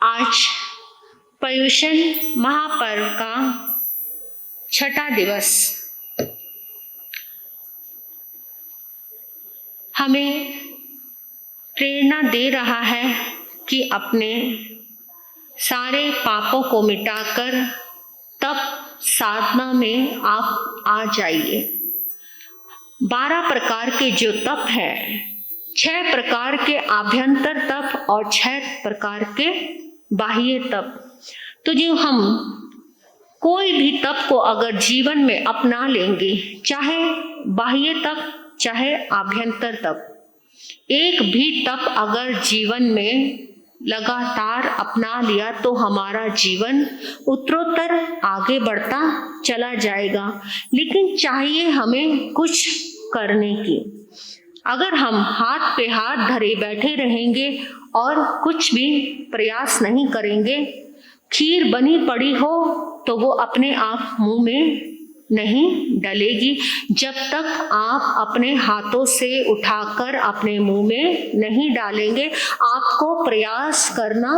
आज पर्युषण महापर्व का छठा दिवस हमें प्रेरणा दे रहा है कि अपने सारे पापों को मिटाकर तप साधना में आप आ जाइए। 12 प्रकार के जो तप है, 6 प्रकार के आभ्यंतर तप और 6 प्रकार के बाह्य तप। तो जो हम कोई भी तप को अगर जीवन में अपना लेंगे, चाहे बाह्य तप चाहे आभ्यंतर तप, एक भी तप अगर जीवन में लगातार अपना लिया तो हमारा जीवन उत्तरोत्तर आगे बढ़ता चला जाएगा। लेकिन चाहिए हमें कुछ करने की। अगर हम हाथ पे हाथ धरे बैठे रहेंगे और कुछ भी प्रयास नहीं करेंगे, खीर बनी पड़ी हो तो वो अपने आप मुंह में नहीं डलेगी। जब तक आप अपने हाथों से उठाकर अपने मुंह में नहीं डालेंगे, आपको प्रयास करना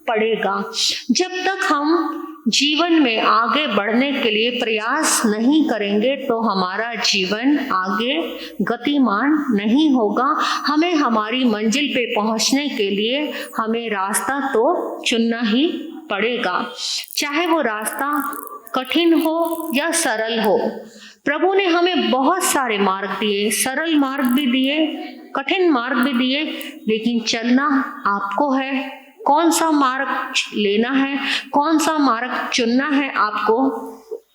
पड़ेगा। जब तक हम जीवन में आगे बढ़ने के लिए प्रयास नहीं करेंगे तो हमारा जीवन आगे गतिमान नहीं होगा। हमें हमारी मंजिल पे पहुंचने के लिए हमें रास्ता तो चुनना ही पड़ेगा, चाहे वो रास्ता कठिन हो या सरल हो। प्रभु ने हमें बहुत सारे मार्ग दिए, सरल मार्ग भी दिए, कठिन मार्ग भी दिए, लेकिन चलना आपको है। कौन सा मार्ग लेना है, कौन सा मार्ग चुनना है आपको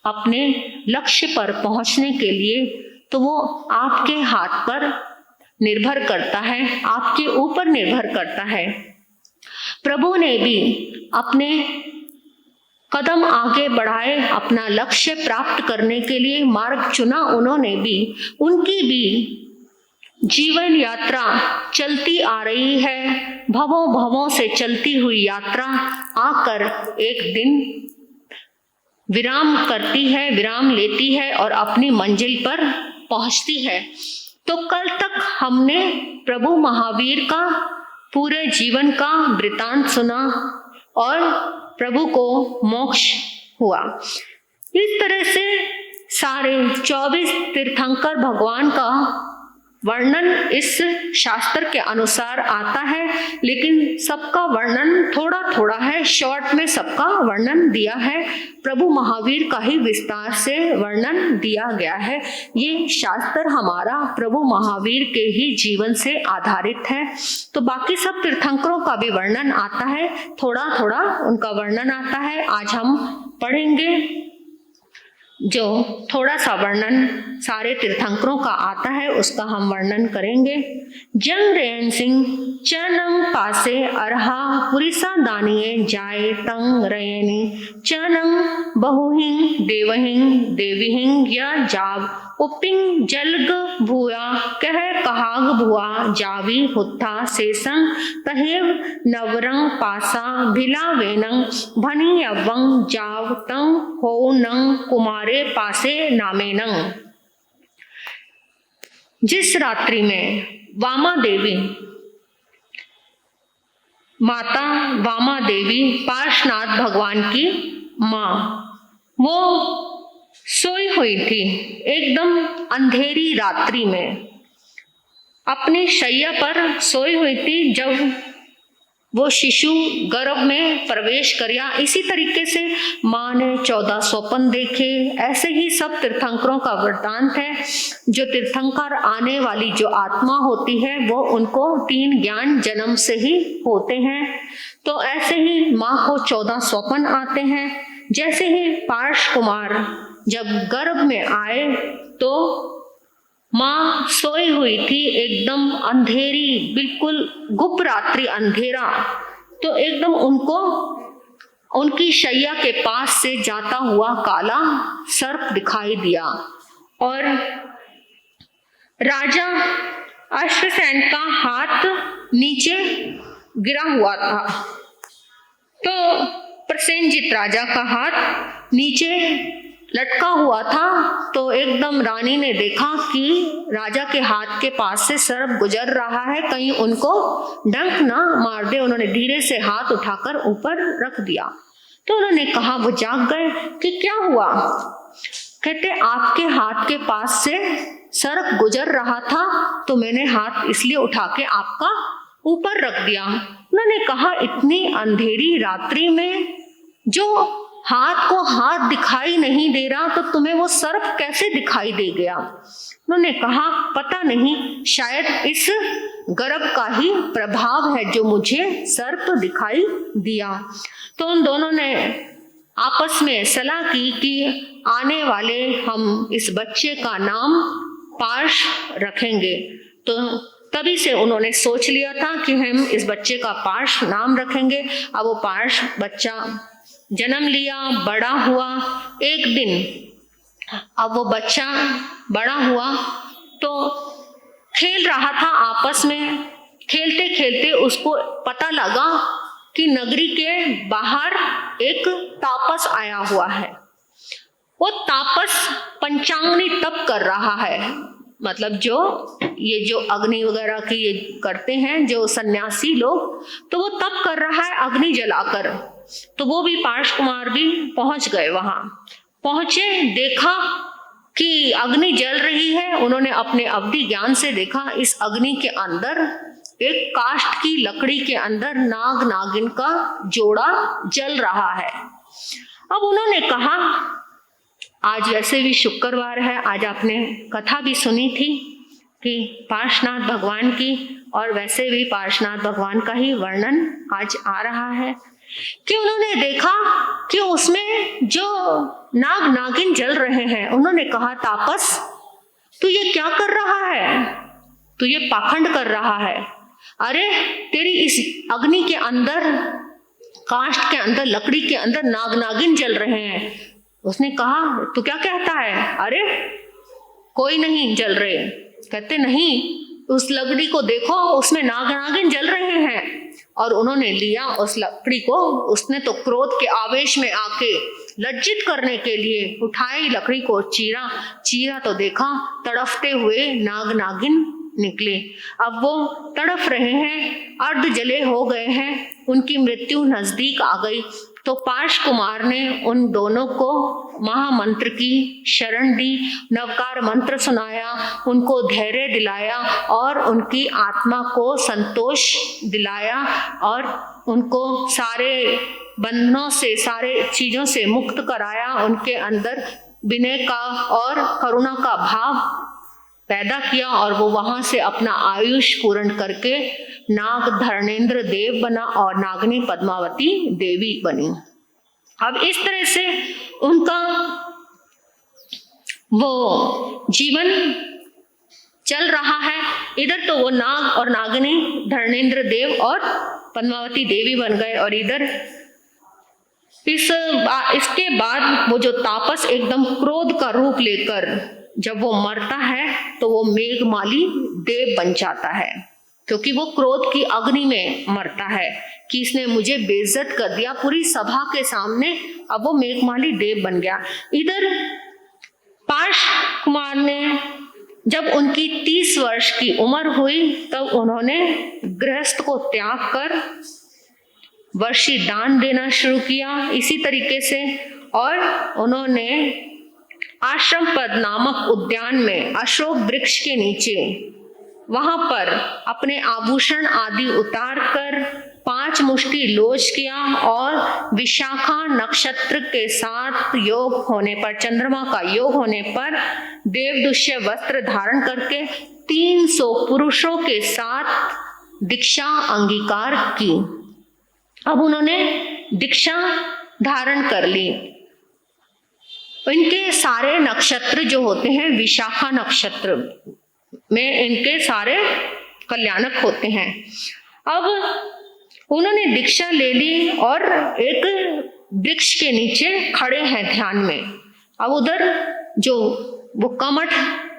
अपने लक्ष्य पर पहुंचने के लिए, तो वो आपके हाथ पर निर्भर करता है, आपके ऊपर निर्भर करता है। प्रभु ने भी अपने कदम आगे बढ़ाए, अपना लक्ष्य प्राप्त करने के लिए मार्ग चुना उन्होंने भी। उनकी भी जीवन यात्रा चलती आ रही है, भवों भवों से चलती हुई यात्रा आकर एक दिन विराम करती है, विराम लेती है और अपनी मंजिल पर पहुंचती है। तो कल तक हमने प्रभु महावीर का पूरे जीवन का वृतांत सुना और प्रभु को मोक्ष हुआ। इस तरह से सारे 24 तीर्थंकर भगवान का वर्णन इस शास्त्र के अनुसार आता है, लेकिन सबका वर्णन थोड़ा थोड़ा है, शॉर्ट में सबका वर्णन दिया है। प्रभु महावीर का ही विस्तार से वर्णन दिया गया है। ये शास्त्र हमारा प्रभु महावीर के ही जीवन से आधारित है। तो बाकी सब तीर्थंकरों का भी वर्णन आता है, थोड़ा थोड़ा उनका वर्णन आता है। आज हम पढ़ेंगे जो थोड़ा सा वर्णन सारे तीर्थंकरों का आता है, उसका हम वर्णन करेंगे। जंग रेन सिंह चनंग पासे अरहा पुरिसा दानिये जाए तंग रयनी चनंग बहुहिंग देवहिंग देवीहिंग या जाव उपिंग जलग भूया कह कहाग भुआ जावी हुत्था सेसंग तहेव नवरंग पासा भिला वेनंग भनी अवंग जाव तंग हो नंग कुमारे पासे नामेनंग। जिस रात्रि में वामा देवी, माता वामा देवी पार्श्वनाथ भगवान की माँ, वो सोई हुई थी एकदम अंधेरी रात्रि में, अपनी शैया पर सोई हुई थी जब वो शिशु गर्भ में प्रवेश किया। इसी तरीके से माँ ने 14 स्वप्न देखे। ऐसे ही सब तीर्थंकरों का वृत्तांत है। जो तीर्थंकर आने वाली जो आत्मा होती है वो उनको 3 ज्ञान जन्म से ही होते हैं। तो ऐसे ही माँ को 14 स्वप्न आते हैं। जैसे ही पार्श कुमार जब गर्भ में आए तो माँ सोई हुई थी एकदम अंधेरी, बिल्कुल गुप्त रात्रि अंधेरा। तो एकदम उनको उनकी शैया के पास से जाता हुआ काला सर्प दिखाई दिया और राजा अश्वसेन का हाथ नीचे गिरा हुआ था। तो प्रसेनजित राजा का हाथ नीचे लटका हुआ था, तो एकदम रानी ने देखा कि राजा के हाथ के पास से सर्प गुजर रहा है, कहीं उनको डंक ना मार दे। उन्होंने धीरे से हाथ उठाकर ऊपर रख दिया। तो उन्होंने कहा, वो जाग गए कि क्या हुआ? कहते, आपके हाथ के पास से सर्प गुजर रहा था तो मैंने हाथ इसलिए उठा के आपका ऊपर रख दिया। उन्होंने कहा, इतनी अंधेरी रात्रि में जो हाथ को हाथ दिखाई नहीं दे रहा, तो तुम्हें वो सर्प कैसे दिखाई दे गया? उन्होंने कहा, पता नहीं, शायद इस गर्भ का ही प्रभाव है जो मुझे सर्प दिखाई दिया। तो उन दोनों ने आपस में सलाह की कि आने वाले हम इस बच्चे का नाम पार्श रखेंगे। तो तभी से उन्होंने सोच लिया था कि हम इस बच्चे का पार्श नाम रखेंगे। अब वो पार्श बच्चा जन्म लिया, बड़ा हुआ। एक दिन अब वो बच्चा बड़ा हुआ तो खेल रहा था आपस में। खेलते खेलते उसको पता लगा कि नगरी के बाहर एक तापस आया हुआ है। वो तापस पंचांगनी तप कर रहा है, मतलब जो अग्नि वगैरह की ये करते हैं जो सन्यासी लोग, तो वो तप कर रहा है अग्नि जलाकर। तो वो भी पार्श कुमार भी पहुंच गए। वहां पहुंचे, देखा कि अग्नि जल रही है। उन्होंने अपने अवधि ज्ञान से देखा इस अग्नि के अंदर एक काष्ठ की लकड़ी के अंदर नाग नागिन का जोड़ा जल रहा है। अब उन्होंने कहा, आज वैसे भी शुक्रवार है, आज आपने कथा भी सुनी थी कि पार्श्वनाथ भगवान की, और वैसे भी पार्श्वनाथ भगवान का ही वर्णन आज आ रहा है कि उन्होंने देखा कि उसमें जो नाग नागिन जल रहे हैं। उन्होंने कहा, तापस तू ये क्या कर रहा है? तू ये पाखंड कर रहा है। अरे तेरी इस अग्नि के अंदर, काष्ठ के अंदर, लकड़ी के अंदर नाग नागिन जल रहे हैं। उसने कहा, तू क्या कहता है? अरे कोई नहीं जल रहे। कहते, नहीं, उस लकड़ी को देखो, उसमें नाग नागिन जल रहे हैं। और उन्होंने लिया उस लकड़ी को। उसने तो क्रोध के आवेश में आके लज्जित करने के लिए उठाई लकड़ी को, चीरा तो देखा तड़फते हुए नाग नागिन निकले। अब वो तड़फ रहे हैं, अर्ध जले हो गए हैं, उनकी मृत्यु नजदीक आ गई। तो पार्श कुमार ने उन दोनों को महामंत्र की शरण दी, नवकार मंत्र सुनाया, उनको धैर्य दिलाया और उनकी आत्मा को संतोष दिलाया और उनको सारे बंधनों से, सारे चीजों से मुक्त कराया। उनके अंदर विनय का और करुणा का भाव पैदा किया और वो वहां से अपना आयुष पूर्ण करके नाग धर्मेंद्र देव बना और नागनी पद्मावती देवी बनी। अब इस तरह से उनका वो जीवन चल रहा है। इधर तो वो नाग और नागनी धर्मेंद्र देव और पद्मावती देवी बन गए, और इधर इसके बाद वो जो तापस एकदम क्रोध का रूप लेकर जब वो मरता है तो वो मेघमाली देव बन जाता है, क्योंकि वो क्रोध की अग्नि में मरता है कि इसने मुझे बेइज्जत कर दिया पूरी सभा के सामने। अब वो मेघमाली देव बन गया। इधर पार्श कुमार ने जब उनकी 30 वर्ष की उम्र हुई तब उन्होंने गृहस्थ को त्याग कर वर्षी दान देना शुरू किया इसी तरीके से, और उन्होंने आश्रम पद नामक उद्यान में अशोक वृक्ष के नीचे वहां पर अपने आभूषण आदि उतार कर 5 मुष्टि लोच किया और विशाखा नक्षत्र के साथ योग होने पर, चंद्रमा का योग होने पर देवदुष्य वस्त्र धारण करके 300 पुरुषों के साथ दीक्षा अंगीकार की। अब उन्होंने दीक्षा धारण कर ली। इनके सारे नक्षत्र जो होते हैं विशाखा नक्षत्र में इनके सारे कल्याणक होते हैं। अब उन्होंने दीक्षा ले ली और एक वृक्ष के नीचे खड़े हैं ध्यान में। अब उधर जो वो कमठ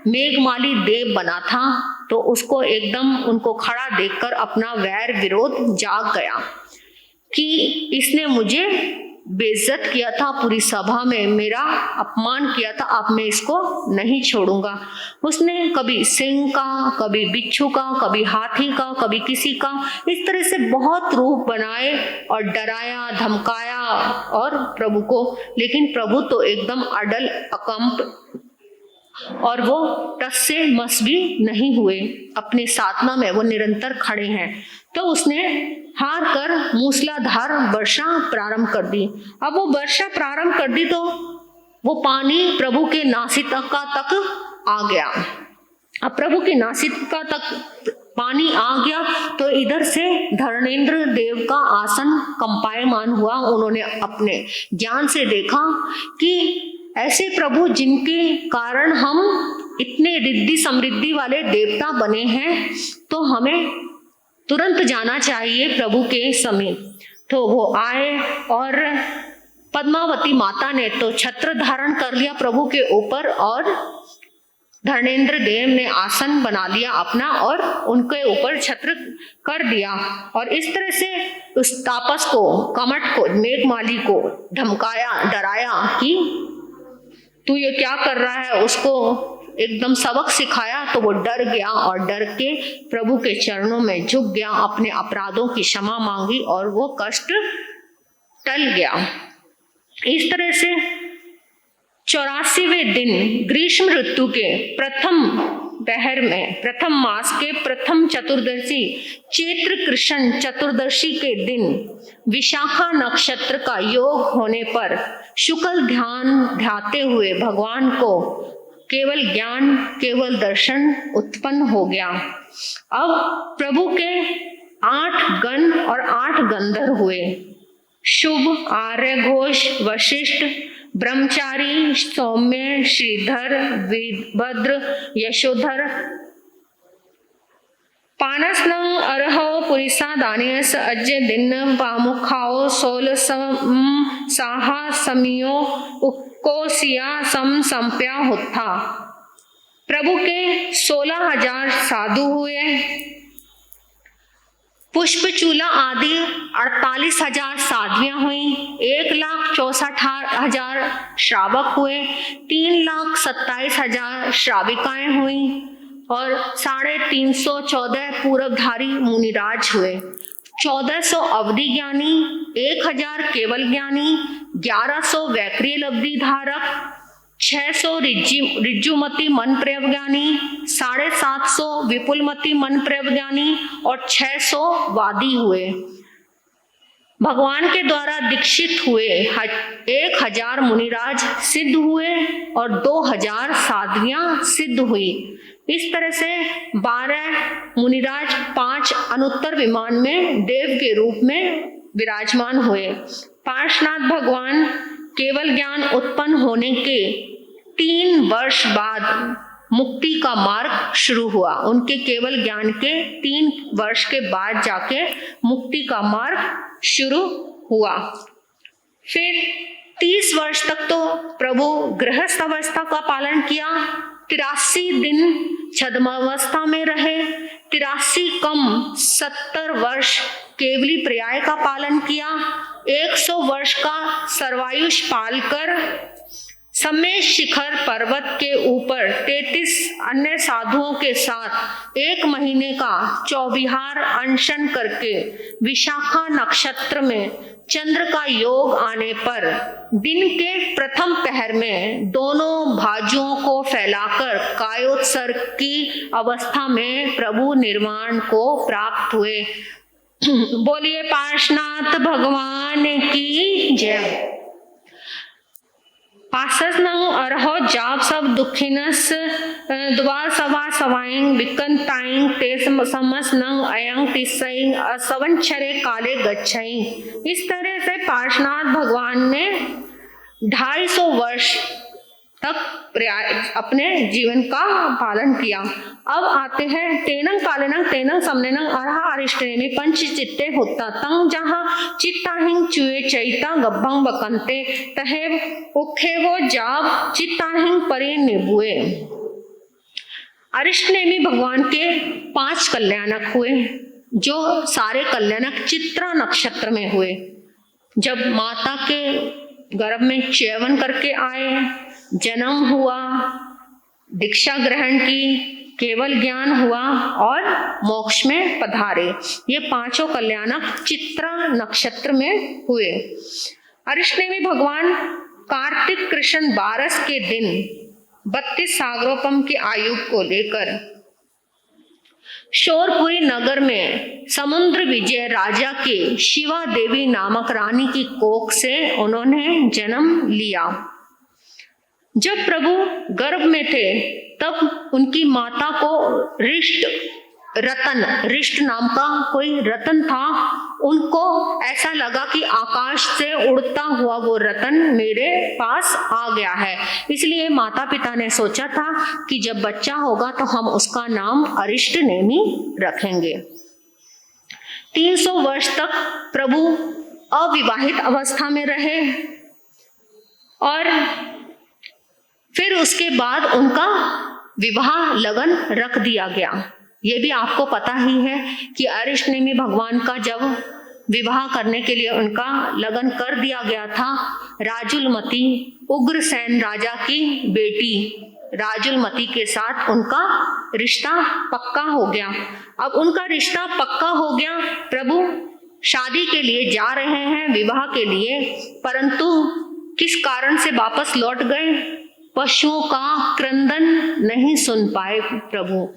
मेघमाली देव बना था तो उसको एकदम उनको खड़ा देखकर अपना वैर विरोध जाग गया कि इसने मुझे बेइज्जत किया था पूरी सभा में, मेरा अपमान किया था, अब मैं इसको नहीं छोड़ूंगा। उसने कभी सिंह का, कभी बिच्छू का, कभी हाथी का, कभी किसी का, इस तरह से बहुत रूप बनाए और डराया धमकाया और प्रभु को, लेकिन प्रभु तो एकदम अडल अकंप और वो टस से मस भी नहीं हुए, अपनी साधना में वो निरंतर खड़े हैं। तो उसने हार कर मूसलाधार वर्षा प्रारंभ कर दी। अब वो वर्षा प्रारंभ कर दी तो वो पानी प्रभु के नासिका तक आ गया। अब प्रभु की नासिका तक पानी आ गया तो इधर से धर्मेंद्र देव का आसन कंपायमान हुआ। उन्होंने अपने ज्ञान से देखा कि ऐसे प्रभु जिनके कारण हम इतने रिद्धि समृद्धि वाले देवता बने हैं, तो हमें तुरंत जाना चाहिए प्रभु के समीप। तो वो आए और पद्मावती माता ने तो छत्र धारण कर लिया प्रभु के ऊपर और धर्मेंद्र देव ने आसन बना लिया अपना और उनके ऊपर छत्र कर दिया। और इस तरह से उस तापस को, कमठ को, मेघमाली को धमकाया, डराया कि तू ये क्या कर रहा है, उसको एकदम सबक सिखाया। तो वो डर गया और डर के प्रभु के चरणों में झुक गया, अपने अपराधों की क्षमा मांगी और वो कष्ट टल गया। इस तरह से 84वें दिन ग्रीष्म ऋतु के प्रथम पहर में, प्रथम मास के प्रथम चतुर्दशी, चैत्र कृष्ण चतुर्दशी के दिन विशाखा नक्षत्र का योग होने पर शुक्ल ध्यान ध्याते हुए भगवान को केवल ज्ञान, केवल दर्शन उत्पन्न हो गया। अब प्रभु के 8 गण और 8 गंधर्व हुए। शुभ, आर्य घोष, वशिष्ठ, ब्रह्मचारी, सौम्य, श्रीधर, वीरभद्र, यशोधर, पानसनं अरहो पुरिसा दानियस अज्य दिन पामुखाओ 16 साहा समियो उक्कोसिया सम संप्या होता। प्रभु के 16,000 साधु हुए, पुष्पचूला आदि 48,000 साध्वियां हुई, 1,64,000 श्रावक हुए, 3,27,000 श्राविकाएं हुई और 314 पूर्वधारी मुनिराज हुए। 1400 अवधि ज्ञानी, 1000 केवल ज्ञानी, 1100 वैक्रिय लब्धि धारक, 600 ऋजुमती मन प्रयोज्ञानी, 750 विपुलमती मन प्रयोज्ञानी और 600 वादी हुए। भगवान के द्वारा दीक्षित हुए 1000 मुनिराज सिद्ध हुए और 2000 साध्वियां सिद्ध हुई। इस तरह से 12 मुनिराज 5 अनुत्तर विमान में देव के रूप में विराजमान हुए। पार्श्वनाथ भगवान केवल ज्ञान उत्पन्न होने के 3 वर्ष बाद मुक्ति का मार्ग शुरू हुआ। उनके केवल ज्ञान के 3 वर्ष के बाद जाके मुक्ति का मार्ग शुरू हुआ। फिर 30 वर्ष तक तो प्रभु गृहस्थ अवस्था का पालन किया, 83 दिन छद्मावस्था में रहे, 83 कम 70 वर्ष केवली पर्याय का पालन किया, 100 वर्ष का सर्वायुष पालकर समय शिखर पर्वत के ऊपर 33 अन्य साधुओं के साथ 1 महीने का चौविहार अनशन करके विशाखा नक्षत्र में चंद्र का योग आने पर दिन के प्रथम पहर में दोनों बाजुओं को फैलाकर कायोत्सर्ग की अवस्था में प्रभु निर्वाण को प्राप्त हुए। बोलिए पार्श्वनाथ भगवान की जय। पासस नंग अरहो जाप सब दुखिनस द्वार सवा सवाइंग विकंताइंग तेस समस नंग अयंग तिसइंग असवंचरे काले गच्छई। इस तरह से पार्श्वनाथ भगवान ने 250 वर्ष तक अपने जीवन का पालन किया। अब आते हैं तेनंग कालेनंग तेनंग समनेनंग अरहा अरिष्टनेमि पंच चित्ते होता तंग जहाँ चित्ताहिंग चुए चैता गब्भंग बकंते तहेव उखेवो जाब चित्ताहिंग परे निबुए। अरिष्टनेमि भगवान के 5 कल्याणक हुए, जो सारे कल्याणक चित्रा नक्षत्र में हुए। जब माता के गर्भ में च्यवन करके आए, जन्म हुआ, दीक्षा ग्रहण की, केवल ज्ञान हुआ और मोक्ष में पधारे। ये पांचों कल्याणक चित्रा नक्षत्र में हुए। अरिष्टनेमि भगवान कार्तिक कृष्ण 12 के दिन 32 सागरोपम की आयु को लेकर शोरपुरी नगर में समुद्र विजय राजा के शिवा देवी नामक रानी की कोख से उन्होंने जन्म लिया। जब प्रभु गर्भ में थे तब उनकी माता को रिष्ट नाम का कोई रतन था। उनको ऐसा लगा कि आकाश से उड़ता हुआ वो रतन मेरे पास आ गया है, इसलिए माता पिता ने सोचा था कि जब बच्चा होगा तो हम उसका नाम अरिष्टनेमि रखेंगे। 300 वर्ष तक प्रभु अविवाहित अवस्था में रहे और फिर उसके बाद उनका विवाह लगन रख दिया गया। ये भी आपको पता ही है कि अरिष्टनेमि भगवान का जब विवाह करने के लिए उनका लगन कर दिया गया था, राजुलमती उग्रसेन राजा की बेटी राजुलमती के साथ उनका रिश्ता पक्का हो गया। अब उनका रिश्ता पक्का हो गया, प्रभु शादी के लिए जा रहे हैं, विवाह के लिए, परंतु किस कारण से वापस लौट गए? पशुओं का क्रंदन नहीं सुन पाए प्रभु।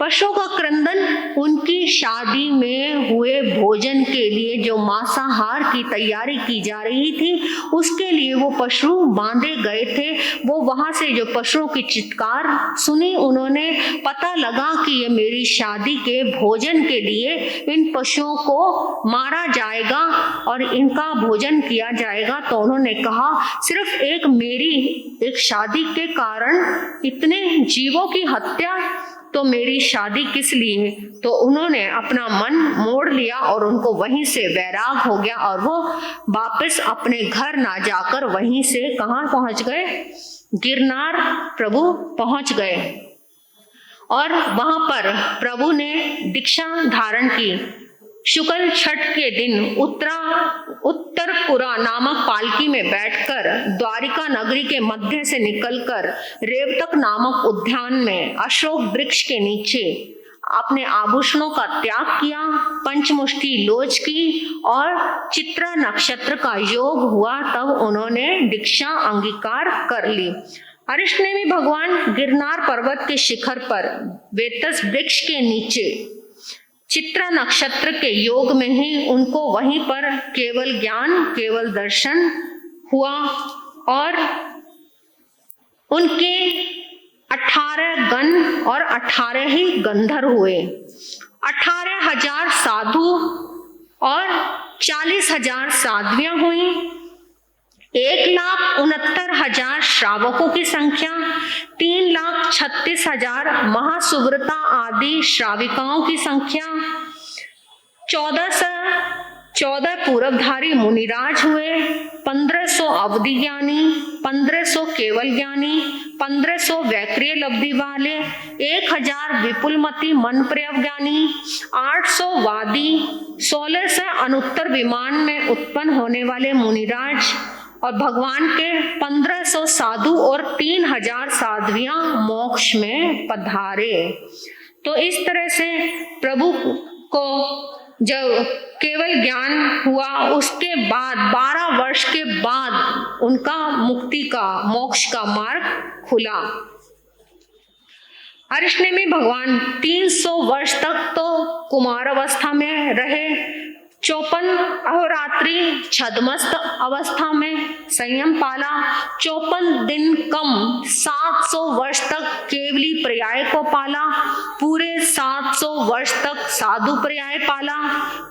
पशुओं का क्रंदन उनकी शादी में हुए भोजन के लिए जो मांसाहार की तैयारी की जा रही थी उसके लिए वो पशु बांधे गए थे। वो वहां से जो पशुओं की चित्कार सुनी, उन्होंने पता लगा कि ये मेरी शादी के भोजन के लिए इन पशुओं को मारा जाएगा और इनका भोजन किया जाएगा। तो उन्होंने कहा सिर्फ एक शादी के कारण इतने जीवों की हत्या, तो मेरी शादी किस लिए? तो उन्होंने अपना मन मोड़ लिया और उनको वहीं से वैराग हो गया और वो वापस अपने घर ना जाकर वहीं से कहाँ पहुंच गए? गिरनार प्रभु पहुंच गए और वहां पर प्रभु ने दीक्षा धारण की। शुक्ल छठ के दिन उत्तरपुरा नामक पालकी में बैठकर द्वारिका नगरी के मध्य से निकलकर रेवतक नामक उद्यान में अशोक वृक्ष के नीचे अपने आभूषणों का त्याग किया, पंचमुष्टि लोज की और चित्रा नक्षत्र का योग हुआ, तब उन्होंने दीक्षा अंगीकार कर ली। अरिष्टनेमि भगवान गिरनार पर्वत के शिखर पर वेतस वृक्ष के नीचे चित्रा नक्षत्र के योग में ही उनको वहीं पर केवल ज्ञान, केवल दर्शन हुआ और उनके 18 गण और 18 ही गंधर्व हुए। 18,000 साधु और 40,000 साध्वियां हुई। 1,69,000 श्रावकों की संख्या, 3,36,000 महासुव्रता आदि श्राविकाओं की संख्या, 14 पूरबधारी मुनिराज हुए, 1500 अवधि ज्ञानी, 1500 केवल ज्ञानी, 1500 वैक्रिय लब्धि वाले, 1000 विपुलमती मन प्रयव ज्ञानी, 800 वादी, 1600 अनुत्तर विमान में उत्पन्न होने वाले मुनिराज और भगवान के 1500 साधु और 3000 साध्वियां मोक्ष में पधारे। तो इस तरह से प्रभु को जब केवल ज्ञान हुआ उसके बाद 12 वर्ष के बाद उनका मुक्ति का, मोक्ष का मार्ग खुला। अरिष्टनेमि भगवान 300 वर्ष तक तो कुमार अवस्था में रहे, 54 अहोरात्रि छद्मस्त अवस्था में संयम पाला, 54 दिन कम 700 वर्ष तक केवली पर्याय को पाला, पूरे 700 वर्ष तक साधु पर्याय पाला,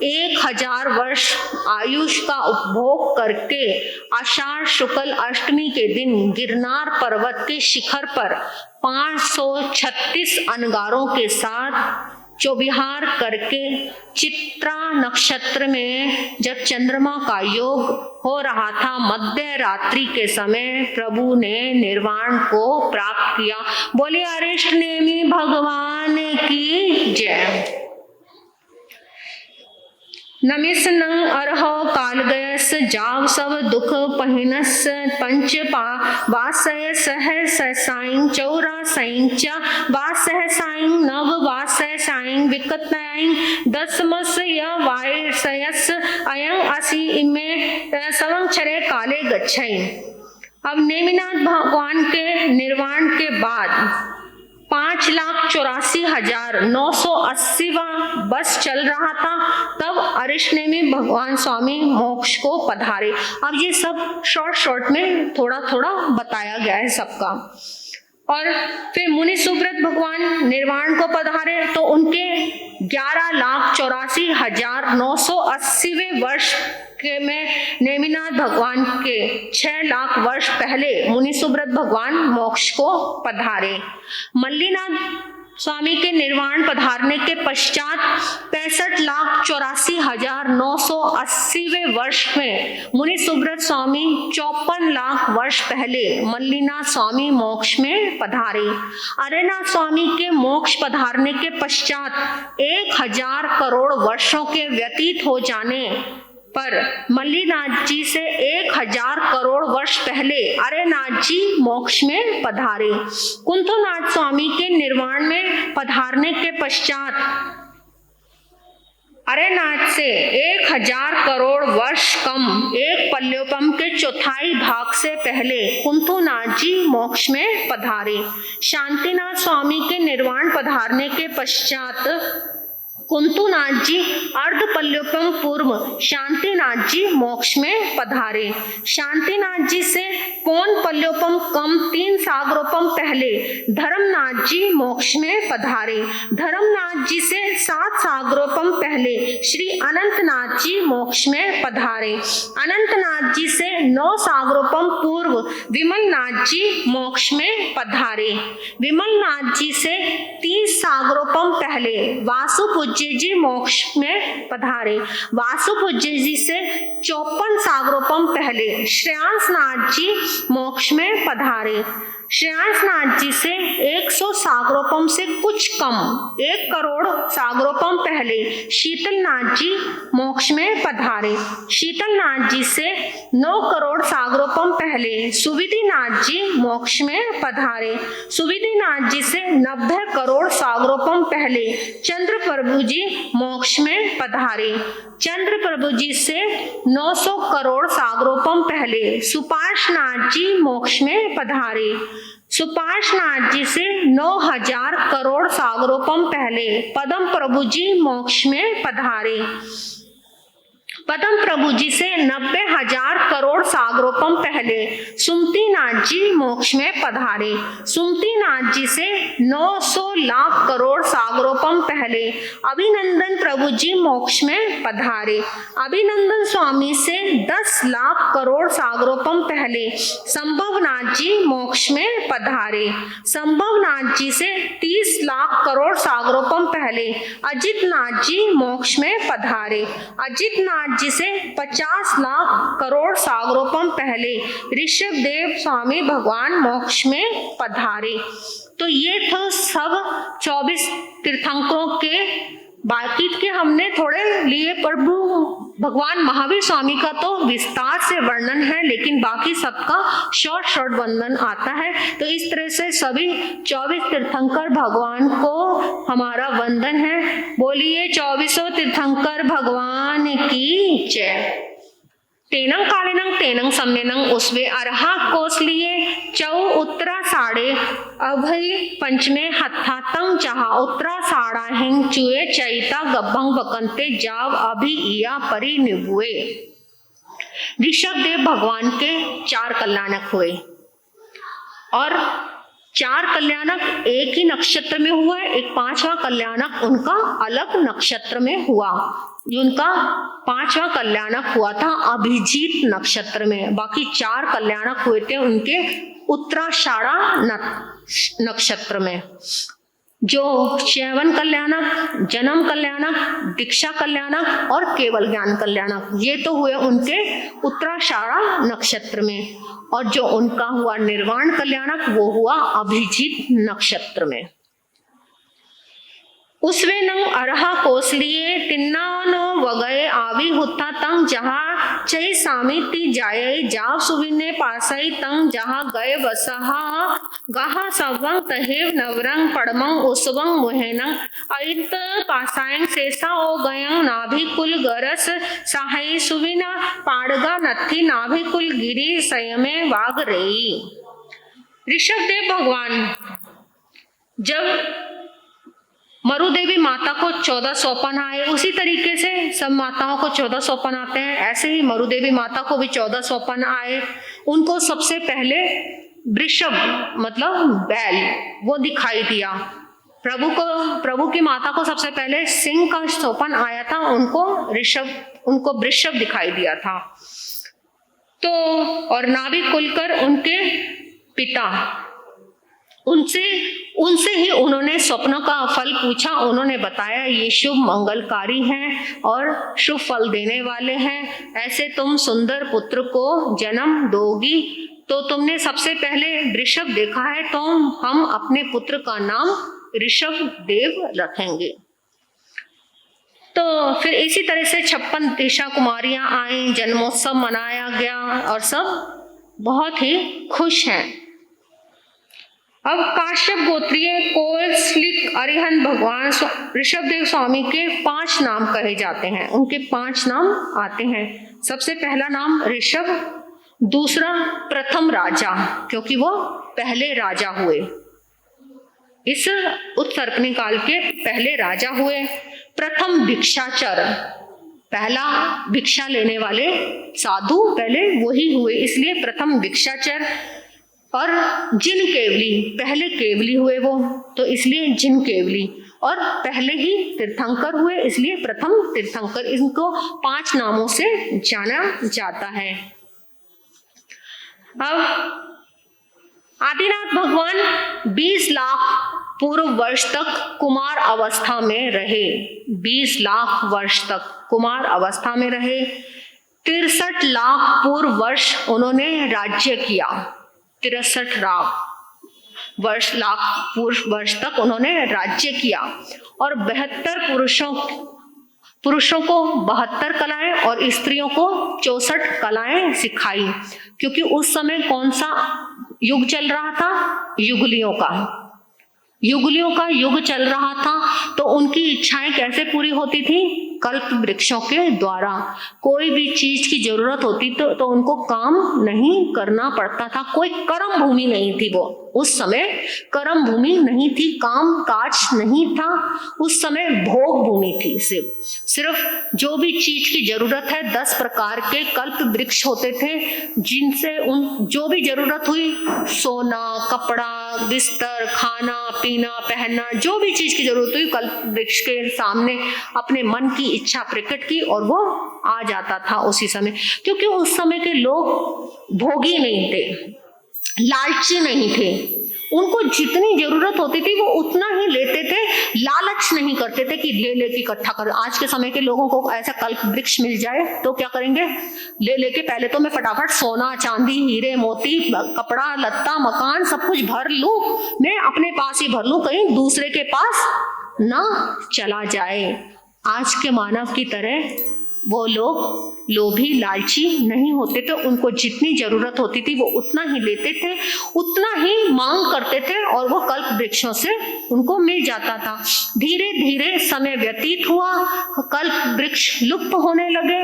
1000 वर्ष आयुष का उपभोग करके आषाढ़ शुक्ल अष्टमी के दिन गिरनार पर्वत के शिखर पर 536 अनगारों के साथ चौविहार करके चित्रा नक्षत्र में जब चंद्रमा का योग हो रहा था, मध्य रात्रि के समय प्रभु ने निर्वाण को प्राप्त किया। बोले अरिष्टनेमि भगवान की जय। नमिस नंग अरहो काल गयस जाव सब दुख पहिनस पंच पा वासय सह साइं चौरा साइं चा वासह साइं नव वासह साइं विकतनाइं दसमस या वायसयस अयं असी इमे सवं छरे काले गच्छई। अब नेमिनाथ भगवान के निर्वाण के बाद 5,84,980वां बस चल रहा था, तब अरिष्टनेमि भगवान स्वामी मोक्ष को पधारे। अब ये सब शॉर्ट में थोड़ा थोड़ा बताया गया है सबका। और फिर मुनि सुब्रत भगवान निर्वाण को पधारे तो उनके 11,84,980वें वर्ष के में नेमिनाथ भगवान के 6 लाख वर्ष पहले मुनि सुब्रत भगवान मोक्ष को पधारे। मल्लीनाथ स्वामी के निर्वाण पधारने के पश्चात 65,84,980वें वर्ष में मुनि सुब्रत स्वामी 54 लाख वर्ष पहले मल्लीनाथ स्वामी मोक्ष में पधारे। अरेनाथ स्वामी के मोक्ष पधारने के पश्चात 1000 करोड़ वर्षों के व्यतीत हो जाने पर मल्लीनाथ जी से 1000 करोड़ वर्ष पहले अरेनाथ जी मोक्ष में पधारे। कुंथुनाथ स्वामी के निर्वाण में पधारने के पश्चात अरेनाथ से 1000 करोड़ वर्ष कम एक पल्योपम के चौथाई भाग से पहले कुंथुनाथ जी मोक्ष में पधारे। शांतिनाथ स्वामी के निर्वाण पधारने के पश्चात कुंतुनाथ जी अर्ध पल्योपम पूर्व शांतिनाथ जी मोक्ष में पधारे। शांतिनाथ जी से पौन पल्योपम कम 3 सागरोपम पहले धर्मनाथ जी मोक्ष में पधारे। धर्मनाथ जी से 7 सागरोपम पहले श्री अनंतनाथ जी मोक्ष में पधारे। अनंतनाथ जी से 9 सागरोपम पूर्व विमलनाथ जी मोक्ष में पधारे। विमलनाथ जी से 30 सागरोपम पहले वासुपूज्य जी मोक्ष में पधारे। वासुपूज्य जी से 54 सागरोपम पहले श्रेयांसनाथ जी मोक्ष में पधारे। श्रेयांसनाथ जी से 100 सागरोपम से कुछ कम 1 करोड़ सागरोपम पहले शीतलनाथ जी मोक्ष में पधारे। शीतलनाथ जी से 9 करोड़ सागरोपम पहले सुविधिनाथ जी मोक्ष में पधारे। सुविधिनाथ जी से 90 करोड़ सागरोपम पहले चंद्र प्रभु जी मोक्ष में पधारे। चंद्र प्रभु जी से 900 करोड़ सागरोपम पहले सुपार्शनाथ जी मोक्ष में पधारे। सुपार्शनाथ जी से 9000 करोड़ सागरोपम पहले पद्म प्रभु जी मोक्ष में पधारे। पद्म प्रभु जी से 90,000 करोड़ सागरोपम पहले सुमतिनाथ जी मोक्ष में पधारे। सुमतिनाथ जी से 900 लाख करोड़ सागरोपम पहले अभिनंदन प्रभु जी मोक्ष में पधारे। अभिनंदन स्वामी से 10 लाख करोड़ सागरोपम पहले संभवनाथ जी मोक्ष में पधारे। संभवनाथ जी से 30 लाख करोड़ सागरोपम पहले अजितनाथ जी मोक्ष में पधारे। अजितनाथ जी से 50 लाख करोड़ सागरोपम पहले ऋषभ देव स्वामी भगवान मोक्ष में पधारे। तो ये था सब 24 तीर्थंकरों के। बाकी के हमने थोड़े लिए, प्रभु भगवान महावीर स्वामी का तो विस्तार से वर्णन है, लेकिन बाकी सबका शॉर्ट वर्णन आता है। तो इस तरह से सभी 24 तीर्थंकर भगवान को हमारा वंदन है। बोलिए 24 तीर्थंकर भगवान की जय। तेनंग कालेनंग तेनंग सम्मेनंग उसवे अरहा कोसलिए चौ उत्तरा साड़े अभय पंचमे हत्था तंग चाहा उत्तरा साड़ा हिंग चुए चैता गब्बंग बकंते जाव अभी इया परी निबुए। ऋषभ देव भगवान के 4 कल्याणक हुए और 4 कल्याणक एक ही नक्षत्र में हुआ। एक 5वां कल्याणक उनका अलग नक्षत्र में हुआ। उनका 5वां कल्याणक हुआ था अभिजीत नक्षत्र में। बाकी 4 कल्याणक हुए थे उनके उत्तराषाढ़ा नक्षत्र में। जो च्यवन कल्याणक, जन्म कल्याणक, दीक्षा कल्याणक और केवल ज्ञान कल्याणक, ये तो हुए उनके उत्तराषाढ़ा नक्षत्र में। और जो उनका हुआ निर्वाण कल्याणक वो हुआ अभिजीत नक्षत्र में। उसवे नंग अरहा कोसलिए तिन्ना नो वगए आवी हुत्ता तंग जहाँ चई सामी ती जाये जाव सुविने पासई तंग जहाँ गए बसहा गाहा सवंग तहेव नवरंग पड़मंग उसवंग मुहेनंग अइत पासायंग सेसा ओ गयंग नाभि कुल गरस साहई सुविना पाड़गा नथी नाभि कुल गिरी संयमे वाग रही। ऋषभदेव भगवान जब मरुदेवी माता को 14 सोपान आए, उसी तरीके से सब माताओं को 14 सोपान आते हैं, ऐसे ही मरुदेवी माता को भी 14 सोपान आए। उनको सबसे पहले वृषभ मतलब बैल वो दिखाई दिया। प्रभु की माता को सबसे पहले सिंह का सोपान आया था, उनको वृषभ दिखाई दिया था। तो और नाभि कुलकर उनके पिता उनसे ही उन्होंने स्वप्न का फल पूछा। उन्होंने बताया ये शुभ मंगलकारी हैं और शुभ फल देने वाले हैं, ऐसे तुम सुंदर पुत्र को जन्म दोगी। तो तुमने सबसे पहले वृषभ देखा है, तो हम अपने पुत्र का नाम ऋषभ देव रखेंगे। तो फिर इसी तरह से 56 दिशा कुमारियां आई, जन्मोत्सव मनाया गया और सब बहुत ही खुश हैं। अब काश्यप गोत्रीय कोसलिक अरिहंत भगवान ऋषभदेव स्वामी के 5 नाम कहे जाते हैं, उनके 5 नाम आते हैं। सबसे पहला नाम ऋषभ, दूसरा प्रथम राजा, क्योंकि वो पहले राजा हुए, इस उत्तरपनी काल के पहले राजा हुए। प्रथम भिक्षाचर, पहला भिक्षा लेने वाले साधु पहले वही हुए, इसलिए प्रथम भिक्षाचर। और जिन केवली, पहले केवली हुए वो, तो इसलिए जिन केवली। और पहले ही तीर्थंकर हुए, इसलिए प्रथम तीर्थंकर। इनको 5 नामों से जाना जाता है। अब आदिनाथ भगवान 20 लाख पूर्व वर्ष तक कुमार अवस्था में रहे, 20 लाख वर्ष तक कुमार अवस्था में रहे। 63 लाख पूर्व वर्ष उन्होंने राज्य किया, 63 लाख पूर्व वर्ष तक उन्होंने राज्य किया। और 72 पुरुषों को 72 कलाएं और स्त्रियों को 64 कलाएं सिखाई, क्योंकि उस समय कौन सा युग चल रहा था? युगलियों का युग चल रहा था। तो उनकी इच्छाएं कैसे पूरी होती थी? कल्प वृक्षों के द्वारा। कोई भी चीज की जरूरत होती तो उनको काम नहीं करना पड़ता था। कोई कर्म भूमि नहीं थी, वो उस समय कर्म भूमि नहीं थी, काम काज नहीं था, उस समय भोग भूमि थी। सिर्फ जो भी चीज की जरूरत है, 10 प्रकार के कल्प वृक्ष होते थे, जिनसे जो भी जरूरत हुई, सोना, कपड़ा, बिस्तर, खाना पीना, पहनना, जो भी चीज की जरूरत हुई, कल्प वृक्ष के सामने अपने मन की इच्छा प्रकट की और वो आ जाता था उसी समय। क्योंकि उस समय के लोग भोगी नहीं थे, लालची नहीं थे, उनको जितनी जरूरत होती थी वो उतना ही लेते थे, लालच नहीं करते थे कि ले लेके इकट्ठा कर। आज के समय के लोगों को ऐसा कल्प वृक्ष मिल जाए तो क्या करेंगे? ले लेके पहले तो मैं फटाफट सोना चांदी हीरे मोती कपड़ा लत्ता मकान सब कुछ भर लूं, मैं अपने पास ही भर लूं, कहीं दूसरे के पास ना चला जाए। आज के मानव की तरह वो लोग लोभी लालची नहीं होते थे, उनको जितनी जरूरत होती थी वो उतना ही लेते थे, उतना ही मांग करते थे और वो कल्प वृक्षों से उनको मिल जाता था। धीरे धीरे समय व्यतीत हुआ, कल्प वृक्ष लुप्त होने लगे,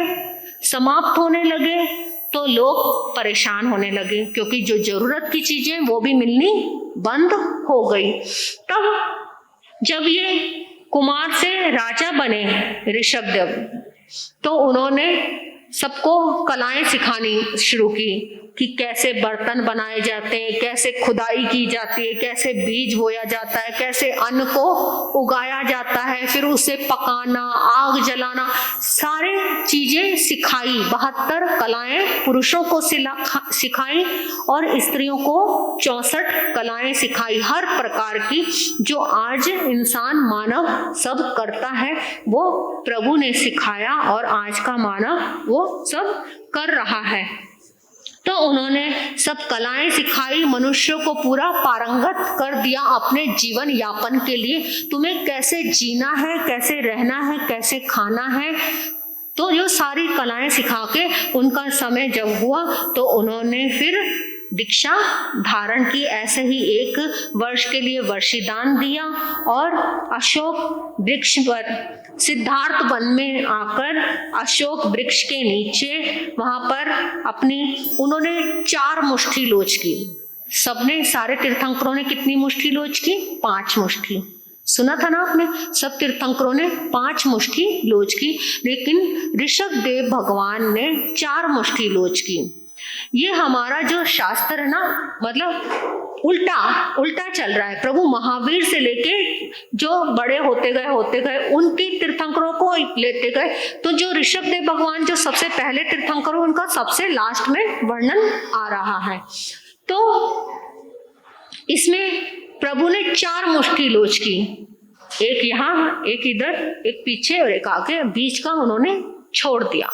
समाप्त होने लगे, तो लोग परेशान होने लगे, क्योंकि जो जरूरत की चीजें वो भी मिलनी बंद हो गई। तब जब ये कुमार से राजा बने ऋषभदेव, तो उन्होंने सबको कलाएं सिखानी शुरू की कि कैसे बर्तन बनाए जाते हैं, कैसे खुदाई की जाती है, कैसे बीज बोया जाता है, कैसे अन्न को उगाया जाता है, फिर उसे पकाना, आग जलाना, सारे चीजें सिखाई। 72 कलाएं पुरुषों को सिखाई और स्त्रियों को 64 कलाएं सिखाई। हर प्रकार की जो आज इंसान मानव सब करता है वो प्रभु ने सिखाया और आज का मानव वो सब कर रहा है। तो उन्होंने सब कलाएं सिखाई, मनुष्य को पूरा पारंगत कर दिया अपने जीवन यापन के लिए। तुम्हें कैसे जीना है, कैसे रहना है, कैसे खाना है, तो जो सारी कलाएं सिखा के उनका समय जब हुआ तो उन्होंने फिर दीक्षा धारण की। ऐसे ही 1 वर्ष के लिए वर्षिदान दिया और अशोक वृक्ष पर सिद्धार्थ वन में आकर अशोक वृक्ष के नीचे वहां पर उन्होंने 4 मुष्ठी लोच की। सबने, सारे तीर्थंकरों ने कितनी मुष्ठी लोच की? 5 मुष्ठी। सुना था ना आपने, सब तीर्थंकरों ने 5 मुष्ठी लोच की, लेकिन ऋषभदेव भगवान ने 4 मुष्ठी लोच की। ये हमारा जो शास्त्र है ना, मतलब उल्टा चल रहा है। प्रभु महावीर से लेके जो बड़े होते गए उनकी तीर्थंकरों को लेते गए, तो जो ऋषभदेव भगवान जो सबसे पहले तीर्थंकर, उनका सबसे लास्ट में वर्णन आ रहा है। तो इसमें प्रभु ने 4 मुष्ठी लोच की, एक यहाँ, एक इधर, एक पीछे और एक आगे। बीच का उन्होंने छोड़ दिया।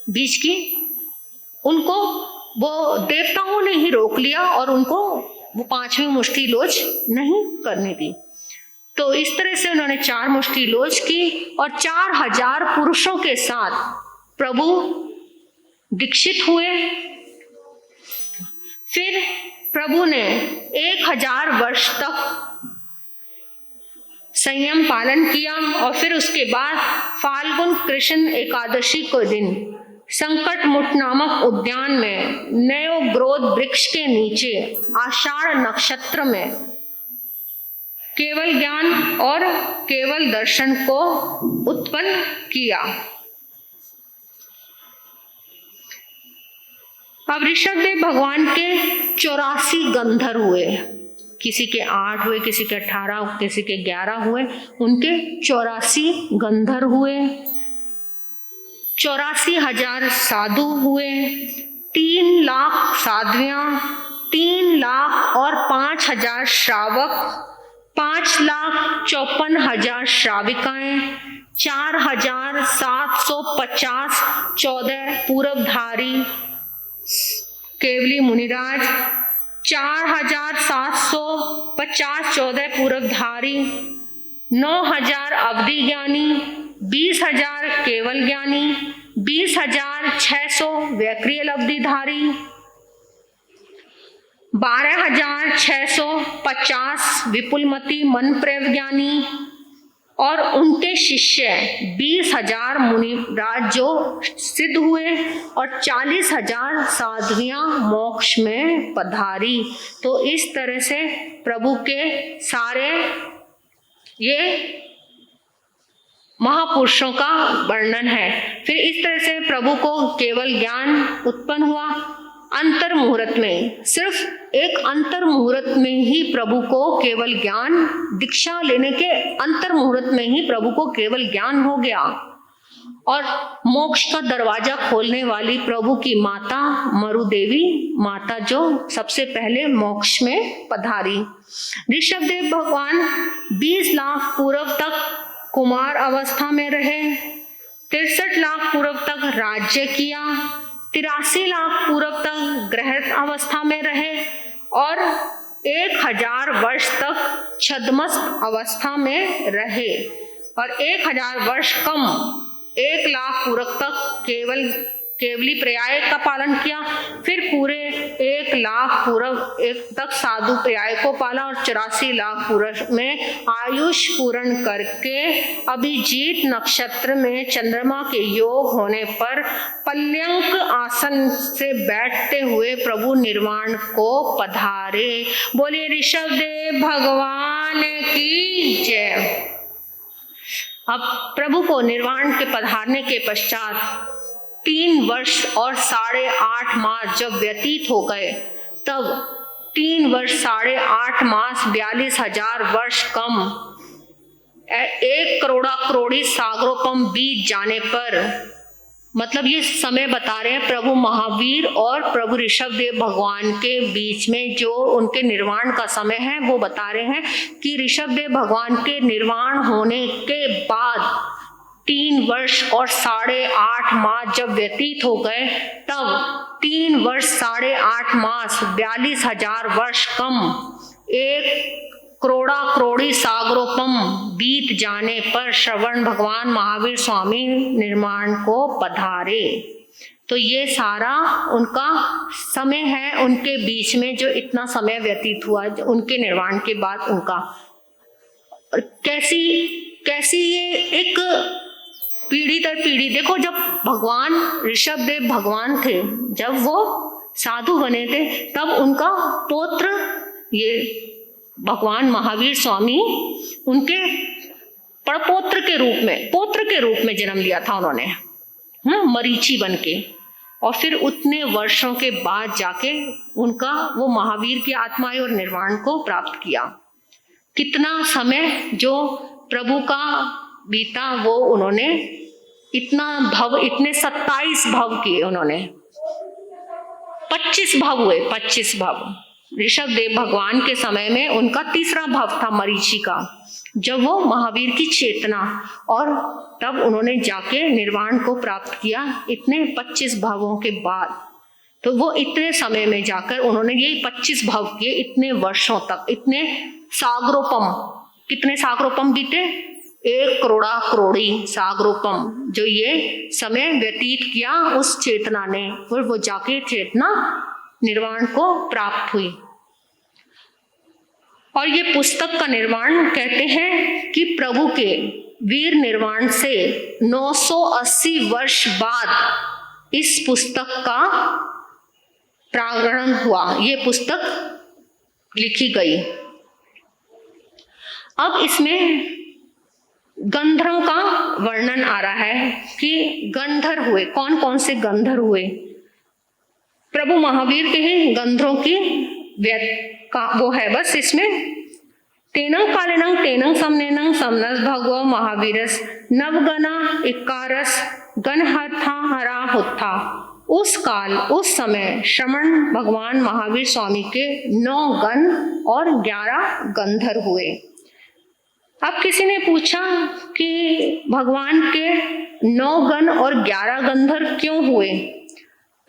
बीच की उनको वो देवताओं ने ही रोक लिया और उनको वो 5वीं मुष्ठी लोच नहीं करने दी। तो इस तरह से उन्होंने 4 मुष्ठी लोच की और 4000 पुरुषों के साथ प्रभु दीक्षित हुए। फिर प्रभु ने 1000 वर्ष तक संयम पालन किया और फिर उसके बाद फाल्गुन कृष्ण एकादशी को दिन संकटमुट नामक उद्यान में नयोग्रोध वृक्ष के नीचे आषाढ़ नक्षत्र में केवल ज्ञान और केवल दर्शन को उत्पन्न किया। अब ऋषभदेव भगवान के 84 गंधर्व हुए, किसी के 8 हुए, किसी के 18, किसी के 11 हुए, उनके 84 गंधर्व हुए। 84,000 साधु हुए, 3 लाख साध्वियां, 3 लाख और 5,000 श्रावक, 5,54,000 श्राविकाएं, 4,750 14 पूर्वधारी केवली मुनिराज, 4,750 14 पूर्वधारी, 9,000 अवधि ज्ञानी, 20,000 केवल ज्ञानी, 20,600 वैक्रियल अवधिधारी, 12,650 विपुलमती मन प्रज्ञानी और उनके शिष्य 20,000 मुनिराज जो सिद्ध हुए और 40,000 साध्वियां मोक्ष में पधारी। तो इस तरह से प्रभु के सारे ये महापुरुषों का वर्णन है। फिर इस तरह से प्रभु को केवल ज्ञान उत्पन्न हुआ। अंतर मुहूर्त में, सिर्फ एक अंतर मुहूर्त में ही प्रभु को केवल ज्ञान, दीक्षा लेने के अंतर मुहूर्त में ही प्रभु को केवल ज्ञान हो गया। और मोक्ष का दरवाजा खोलने वाली प्रभु की माता मरुदेवी माता जो सबसे पहले मोक्ष में पधारी। ऋषभदेव भगवान 20 लाख पूर्व तक कुमार अवस्था में रहे, 63 लाख पूर्व तक राज्य किया, 83 लाख पूर्व तक गृहस्थ अवस्था में रहे और 1000 वर्ष तक छद्मस्त अवस्था में रहे और 1000 वर्ष कम 1 लाख पूर्व तक केवली पर्याय का पालन किया। फिर पूरे 1 लाख पूर्व तक साधु पर्याय को पाला और 84 लाख पूर्व में आयुष पूर्ण करके अभिजीत नक्षत्र में चंद्रमा के योग होने पर पर्यंक आसन से बैठते हुए प्रभु निर्वाण को पधारे। बोलिए ऋषभदेव भगवान की जय। अब प्रभु को निर्वाण के पधारने के पश्चात 3 वर्ष और 8.5 मास जब व्यतीत हो गए, तब 3 वर्ष 8.5 मास 42,000 वर्ष कम 1 करोड़ा करोड़ी सागरोपम बीत जाने पर, मतलब ये समय बता रहे हैं प्रभु महावीर और प्रभु ऋषभदेव भगवान के बीच में जो उनके निर्वाण का समय है वो बता रहे हैं कि ऋषभदेव भगवान के निर्वाण होने के बाद 3 वर्ष और 8.5 मास जब व्यतीत हो गए, तब 3 वर्ष 8.5 मास 42,000 वर्ष कम 1 करोड़ा करोड़ी सागरोपम बीत जाने पर श्रवण भगवान महावीर स्वामी निर्माण को पधारे। तो ये सारा उनका समय है, उनके बीच में जो इतना समय व्यतीत हुआ उनके निर्वाण के बाद उनका, कैसी ये एक पीढ़ी दर पीढ़ी। देखो, जब भगवान ऋषभ देव भगवान थे, जब वो साधु बने थे, तब उनका पौत्र ये भगवान महावीर स्वामी उनके पड़पोत्र के रूप में, पौत्र के रूप में जन्म लिया था उन्होंने, मरीचि बन के। और फिर उतने वर्षों के बाद जाके उनका वो महावीर की आत्माएं और निर्वाण को प्राप्त किया। कितना समय जो प्रभु का बीता, वो उन्होंने इतना भव, इतने 27 भव किए उन्होंने, 25 भव हुए, 25 भव। ऋषभ देव भगवान के समय में उनका तीसरा भव था मरीचि का, जब वो महावीर की चेतना, और तब उन्होंने जाके निर्वाण को प्राप्त किया इतने 25 भवों के बाद। तो वो इतने समय में जाकर उन्होंने ये 25 भव किए, इतने वर्षों तक, इतने सागरोपम, कितने सागरोपम बीते, 1 करोड़ा करोड़ी सागरोपम, जो ये समय व्यतीत किया उस चेतना ने, और वो जाके चेतना निर्वाण को प्राप्त हुई। और ये पुस्तक का निर्वाण कहते हैं कि प्रभु के वीर निर्वाण से 980 वर्ष बाद इस पुस्तक का प्रारंभ हुआ, ये पुस्तक लिखी गई। अब इसमें गंधर्वों का वर्णन आ रहा है कि गंधर्व हुए, कौन कौन से गंधर्व हुए। प्रभु महावीर के ही गंधर्वों की का वो है बस इसमें। तेनंग कालेनंग तेनंग समनेनंग समनस भगव महावीरस नवगना इकारस गणहथा हरा हुत्था। उस काल, उस समय श्रवण भगवान महावीर स्वामी के 9 गण और 11 गंधर्व हुए। अब किसी ने पूछा कि भगवान के 9 गण और 11 गंधर्व क्यों हुए?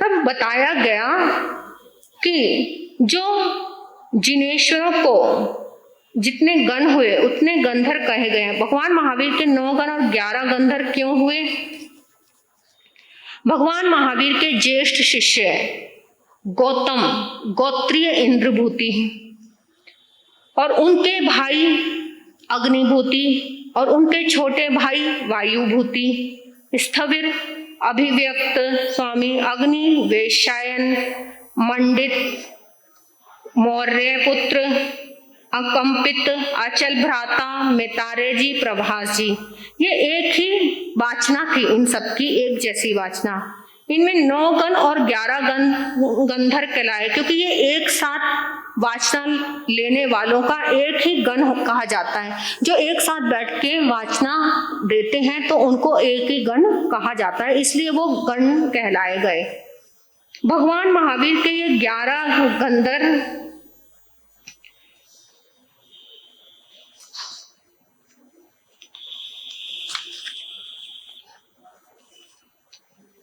तब बताया गया कि जो जिनेश्वरों को जितने गण हुए उतने गंधर्व कहे गए हैं। भगवान महावीर के 9 गण और 11 गंधर्व क्यों हुए? भगवान महावीर के ज्येष्ठ शिष्य गौतम, गोत्रीय इंद्रभूति, और उनके भाई अग्निभूति, और उनके छोटे भाई वायुभूति, स्थविर, अभिव्यक्त स्वामी, अग्नि वेशायन, मंडित, मौर्य पुत्र, अकंपित, अचल भ्राता, मितारे जी, प्रभास जी। ये एक ही वाचना थी, इन सबकी एक जैसी वाचना। इनमें 9 गण और 11 गंधर्व कहलाए, क्योंकि ये एक साथ वाचना लेने वालों का एक ही गण कहा जाता है। जो एक साथ बैठ के वाचना देते हैं तो उनको एक ही गण कहा जाता है, इसलिए वो गण कहलाए गए। भगवान महावीर के ये 11 गंधर्व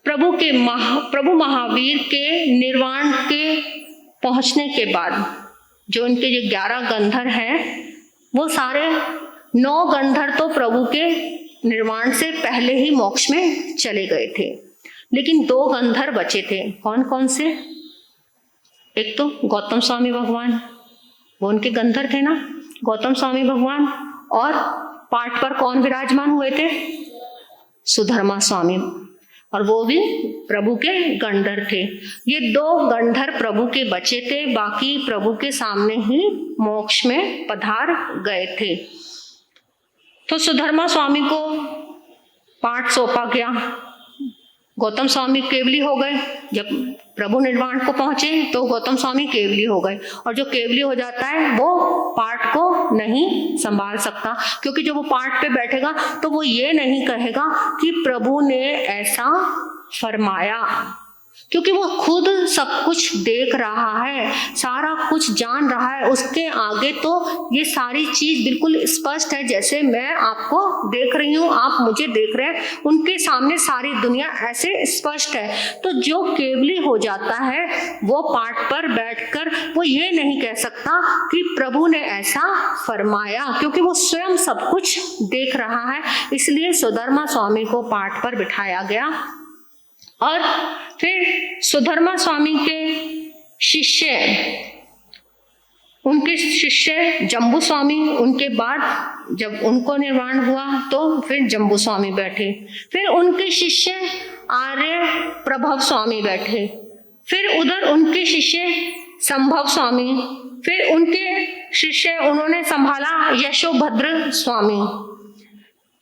प्रभु महावीर के निर्वाण के पहुंचने के बाद जो उनके जो 11 गंधर्व हैं, वो सारे 9 गंधर्व तो प्रभु के निर्वाण से पहले ही मोक्ष में चले गए थे, लेकिन 2 गंधर्व बचे थे। कौन कौन से? एक तो गौतम स्वामी भगवान, वो उनके गंधर्व थे ना, गौतम स्वामी भगवान। और पाठ पर कौन विराजमान हुए थे? सुधर्मा स्वामी, और वो भी प्रभु के गंधर्व थे। ये 2 गंधर्व प्रभु के बचे थे, बाकी प्रभु के सामने ही मोक्ष में पधार गए थे। तो सुधर्मा स्वामी को पाठ सौंपा गया, गौतम स्वामी केवली हो गए। जब प्रभु निर्वाण को पहुंचे तो गौतम स्वामी केवली हो गए, और जो केवली हो जाता है वो पाठ को नहीं संभाल सकता, क्योंकि जब वो पाठ पे बैठेगा तो वो ये नहीं कहेगा कि प्रभु ने ऐसा फरमाया, क्योंकि वो खुद सब कुछ देख रहा है, सारा कुछ जान रहा है। उसके आगे तो ये सारी चीज बिल्कुल स्पष्ट है, जैसे मैं आपको देख रही हूँ, आप मुझे देख रहे हैं, उनके सामने सारी दुनिया ऐसे स्पष्ट है। तो जो केवली हो जाता है वो पाठ पर बैठकर वो ये नहीं कह सकता कि प्रभु ने ऐसा फरमाया, क्योंकि वो स्वयं सब कुछ देख रहा है। इसलिए सुधर्मा स्वामी को पाठ पर बिठाया गया। और फिर सुधर्मा स्वामी के शिष्य, उनके शिष्य जम्बू स्वामी, उनके बाद जब उनको निर्वाण हुआ तो फिर जम्बू स्वामी बैठे, फिर उनके शिष्य आर्य प्रभव स्वामी बैठे, फिर उधर उनके शिष्य संभव स्वामी, फिर उनके शिष्य उन्होंने संभाला यशोभद्र स्वामी।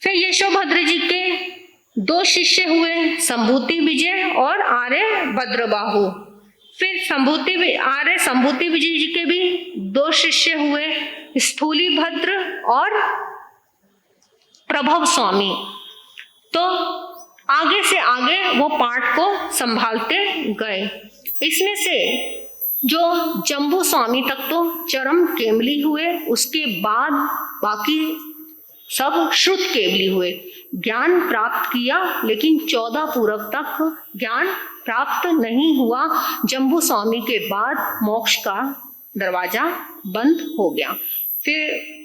फिर यशोभद्र जी के 2 शिष्य हुए, संभूति विजय और आर्य भद्रबाहु। फिर आर्य संभूति विजय जी के भी 2 शिष्य हुए, स्थूली भद्र और प्रभव स्वामी। तो आगे से आगे वो पाठ को संभालते गए। इसमें से जो जम्बू स्वामी तक तो चरम केवली हुए, उसके बाद बाकी सब श्रुत केवली हुए, ज्ञान प्राप्त किया, लेकिन 14 पूरब तक ज्ञान प्राप्त नहीं हुआ। जम्बू स्वामी के बाद मोक्ष का दरवाजा बंद हो गया। फिर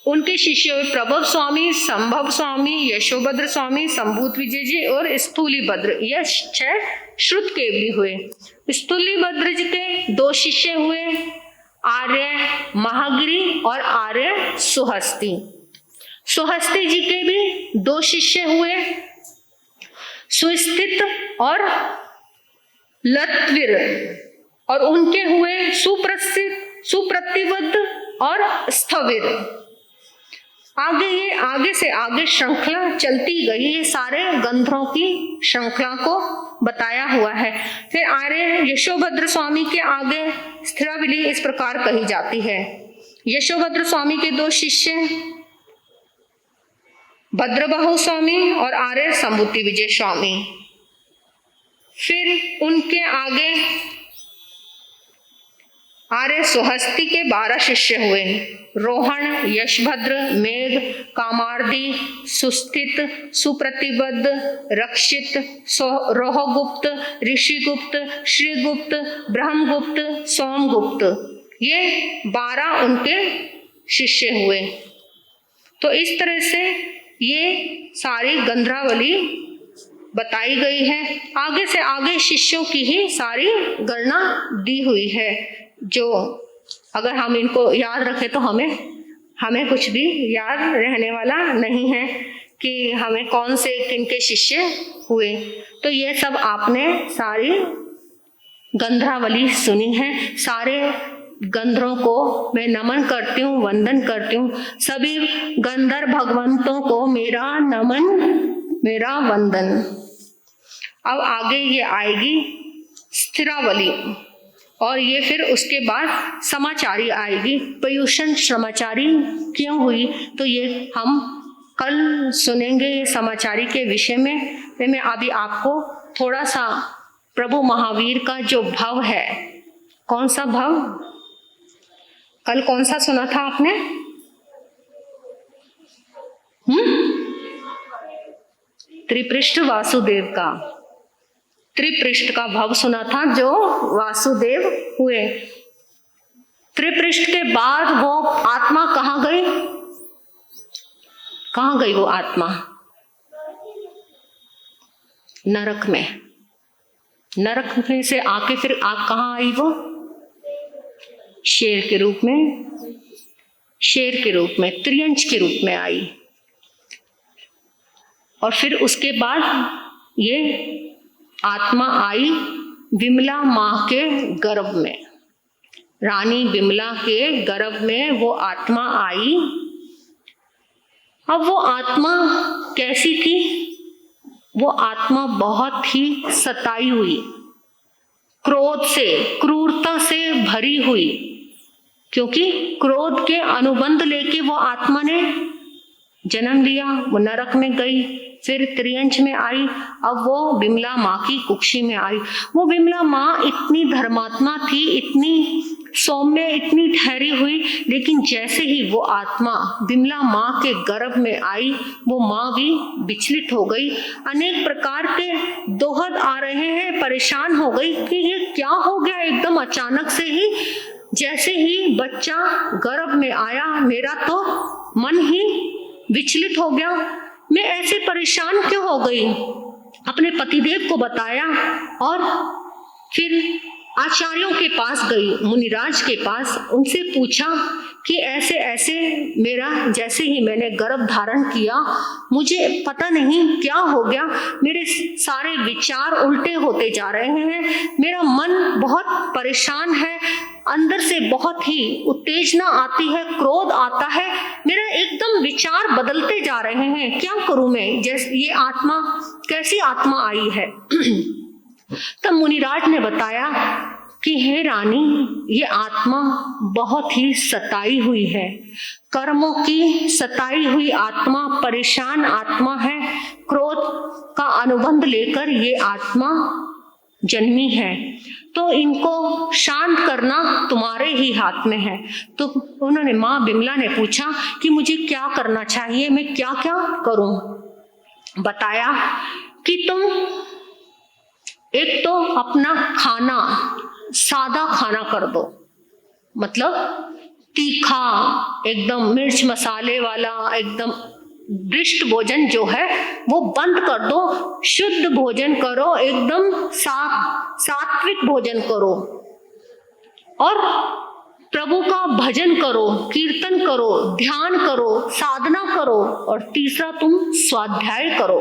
उनके शिष्य हुए प्रभव स्वामी, संभव स्वामी, यशोभद्र स्वामी, संभूत विजय जी और स्थूली भद्र। यह 6 श्रुत केवली हुए। स्थूली भद्र जी के 2 शिष्य हुए, आर्य महागिरी और आर्य सुहस्ती। सुहस्ती जी के भी 2 शिष्य हुए, सुस्थित और लतवीर, और उनके हुए सुप्रतिबद्ध और स्थविर। आगे से आगे श्रृंखला चलती गई। ये सारे गंधर्वों की श्रृंखला को बताया हुआ है। फिर आर्य यशोभद्र स्वामी के आगे स्थिरावली इस प्रकार कही जाती है। यशोभद्र स्वामी के 2 शिष्य भद्रबाहु स्वामी और आर्य संभूति विजय स्वामी। फिर उनके आगे आर्य सुहस्ती के 12 शिष्य हुए, रोहण, यशभद्र, मेघ, कामार्दी, सुस्थित, सुप्रतिबद्ध, रक्षित, रोहगुप्त, ऋषिगुप्त, श्रीगुप्त, ब्रह्मगुप्त, सोमगुप्त। ये 12 उनके शिष्य हुए। तो इस तरह से ये सारी गंधरावली बताई गई है। आगे से आगे शिष्यों की ही सारी गणना दी हुई है, जो अगर हम इनको याद रखें तो हमें कुछ भी याद रहने वाला नहीं है कि हमें कौन से किनके शिष्य हुए। तो ये सब आपने सारी गंधरावली सुनी है। सारे गंधर्वों को मैं नमन करती हूँ, वंदन करती हूँ। सभी गंधर्व भगवंतों को मेरा नमन, मेरा वंदन। अब आगे ये आएगी स्थिरावली, और ये फिर उसके बाद समाचारी आएगी। पयुषण समाचारी क्यों हुई, तो ये हम कल सुनेंगे ये समाचारी के विषय में। मैं अभी आपको थोड़ा सा प्रभु महावीर का जो भव है, कौन सा भव, कल कौन सा सुना था आपने? त्रिपृष्ठ वासुदेव का, त्रिपृष्ठ का भव सुना था जो वासुदेव हुए। त्रिपृष्ठ के बाद वो आत्मा कहाँ गई? कहाँ गई वो आत्मा? नरक में। नरक में से आके फिर आप कहाँ आई वो? शेर के रूप में, शेर के रूप में, त्रियंच के रूप में आई। और फिर उसके बाद ये आत्मा आई विमला माँ के गर्भ में, रानी विमला के गर्भ में वो आत्मा आई। अब वो आत्मा कैसी थी? वो आत्मा बहुत ही सताई हुई, क्रोध से, क्रूरता से भरी हुई, क्योंकि क्रोध के अनुबंध लेके वो आत्मा ने जन्म लिया। वो नरक में गई, फिर त्रियंच में आई, अब वो बिमला माँ की कुक्षी में आई। वो बिमला माँ इतनी धर्मात्मा थी, इतनी सौम्य, इतनी ठहरी हुई, लेकिन जैसे ही वो आत्मा बिमला माँ के गर्भ में आई, वो माँ भी विचलित हो गई। अनेक प्रकार के दोहद आ रहे हैं, परेशान हो गई कि ये क्या हो गया। एकदम अचानक से ही जैसे ही बच्चा गर्भ में आया, मेरा तो मन ही विचलित हो गया। मैं ऐसे परेशान क्यों हो गई? अपने पतिदेव को बताया और फिर आचार्यों के पास गई, मुनिराज के पास। उनसे पूछा कि ऐसे ऐसे मेरा, जैसे ही मैंने गर्भ धारण किया, मुझे पता नहीं क्या हो गया, मेरे सारे विचार उल्टे होते जा रहे हैं, मेरा मन बहुत परेशान है, अंदर से बहुत ही उत्तेजना आती है, क्रोध आता है, मेरा एकदम विचार बदलते जा रहे हैं, क्या करूं मैं? जैसे ये आत्मा, कैसी आत्मा आई है? तब मुनिराज ने बताया कि हे रानी, ये आत्मा बहुत ही सताई हुई है, कर्मों की सताई हुई आत्मा, परेशान आत्मा है, क्रोध का अनुबंध लेकर ये आत्मा जन्मी है, तो इनको शांत करना तुम्हारे ही हाथ में है। तो उन्होंने, माँ बिमला ने पूछा कि मुझे क्या करना चाहिए, मैं क्या क्या करूं? बताया कि तुम एक तो अपना खाना सादा खाना कर दो, मतलब तीखा, एकदम मिर्च मसाले वाला, एकदम दृष्ट भोजन जो है वो बंद कर दो, शुद्ध भोजन करो, एकदम सात्विक भोजन करो और प्रभु का भजन करो, कीर्तन करो, ध्यान करो, साधना करो और तीसरा तुम स्वाध्याय करो।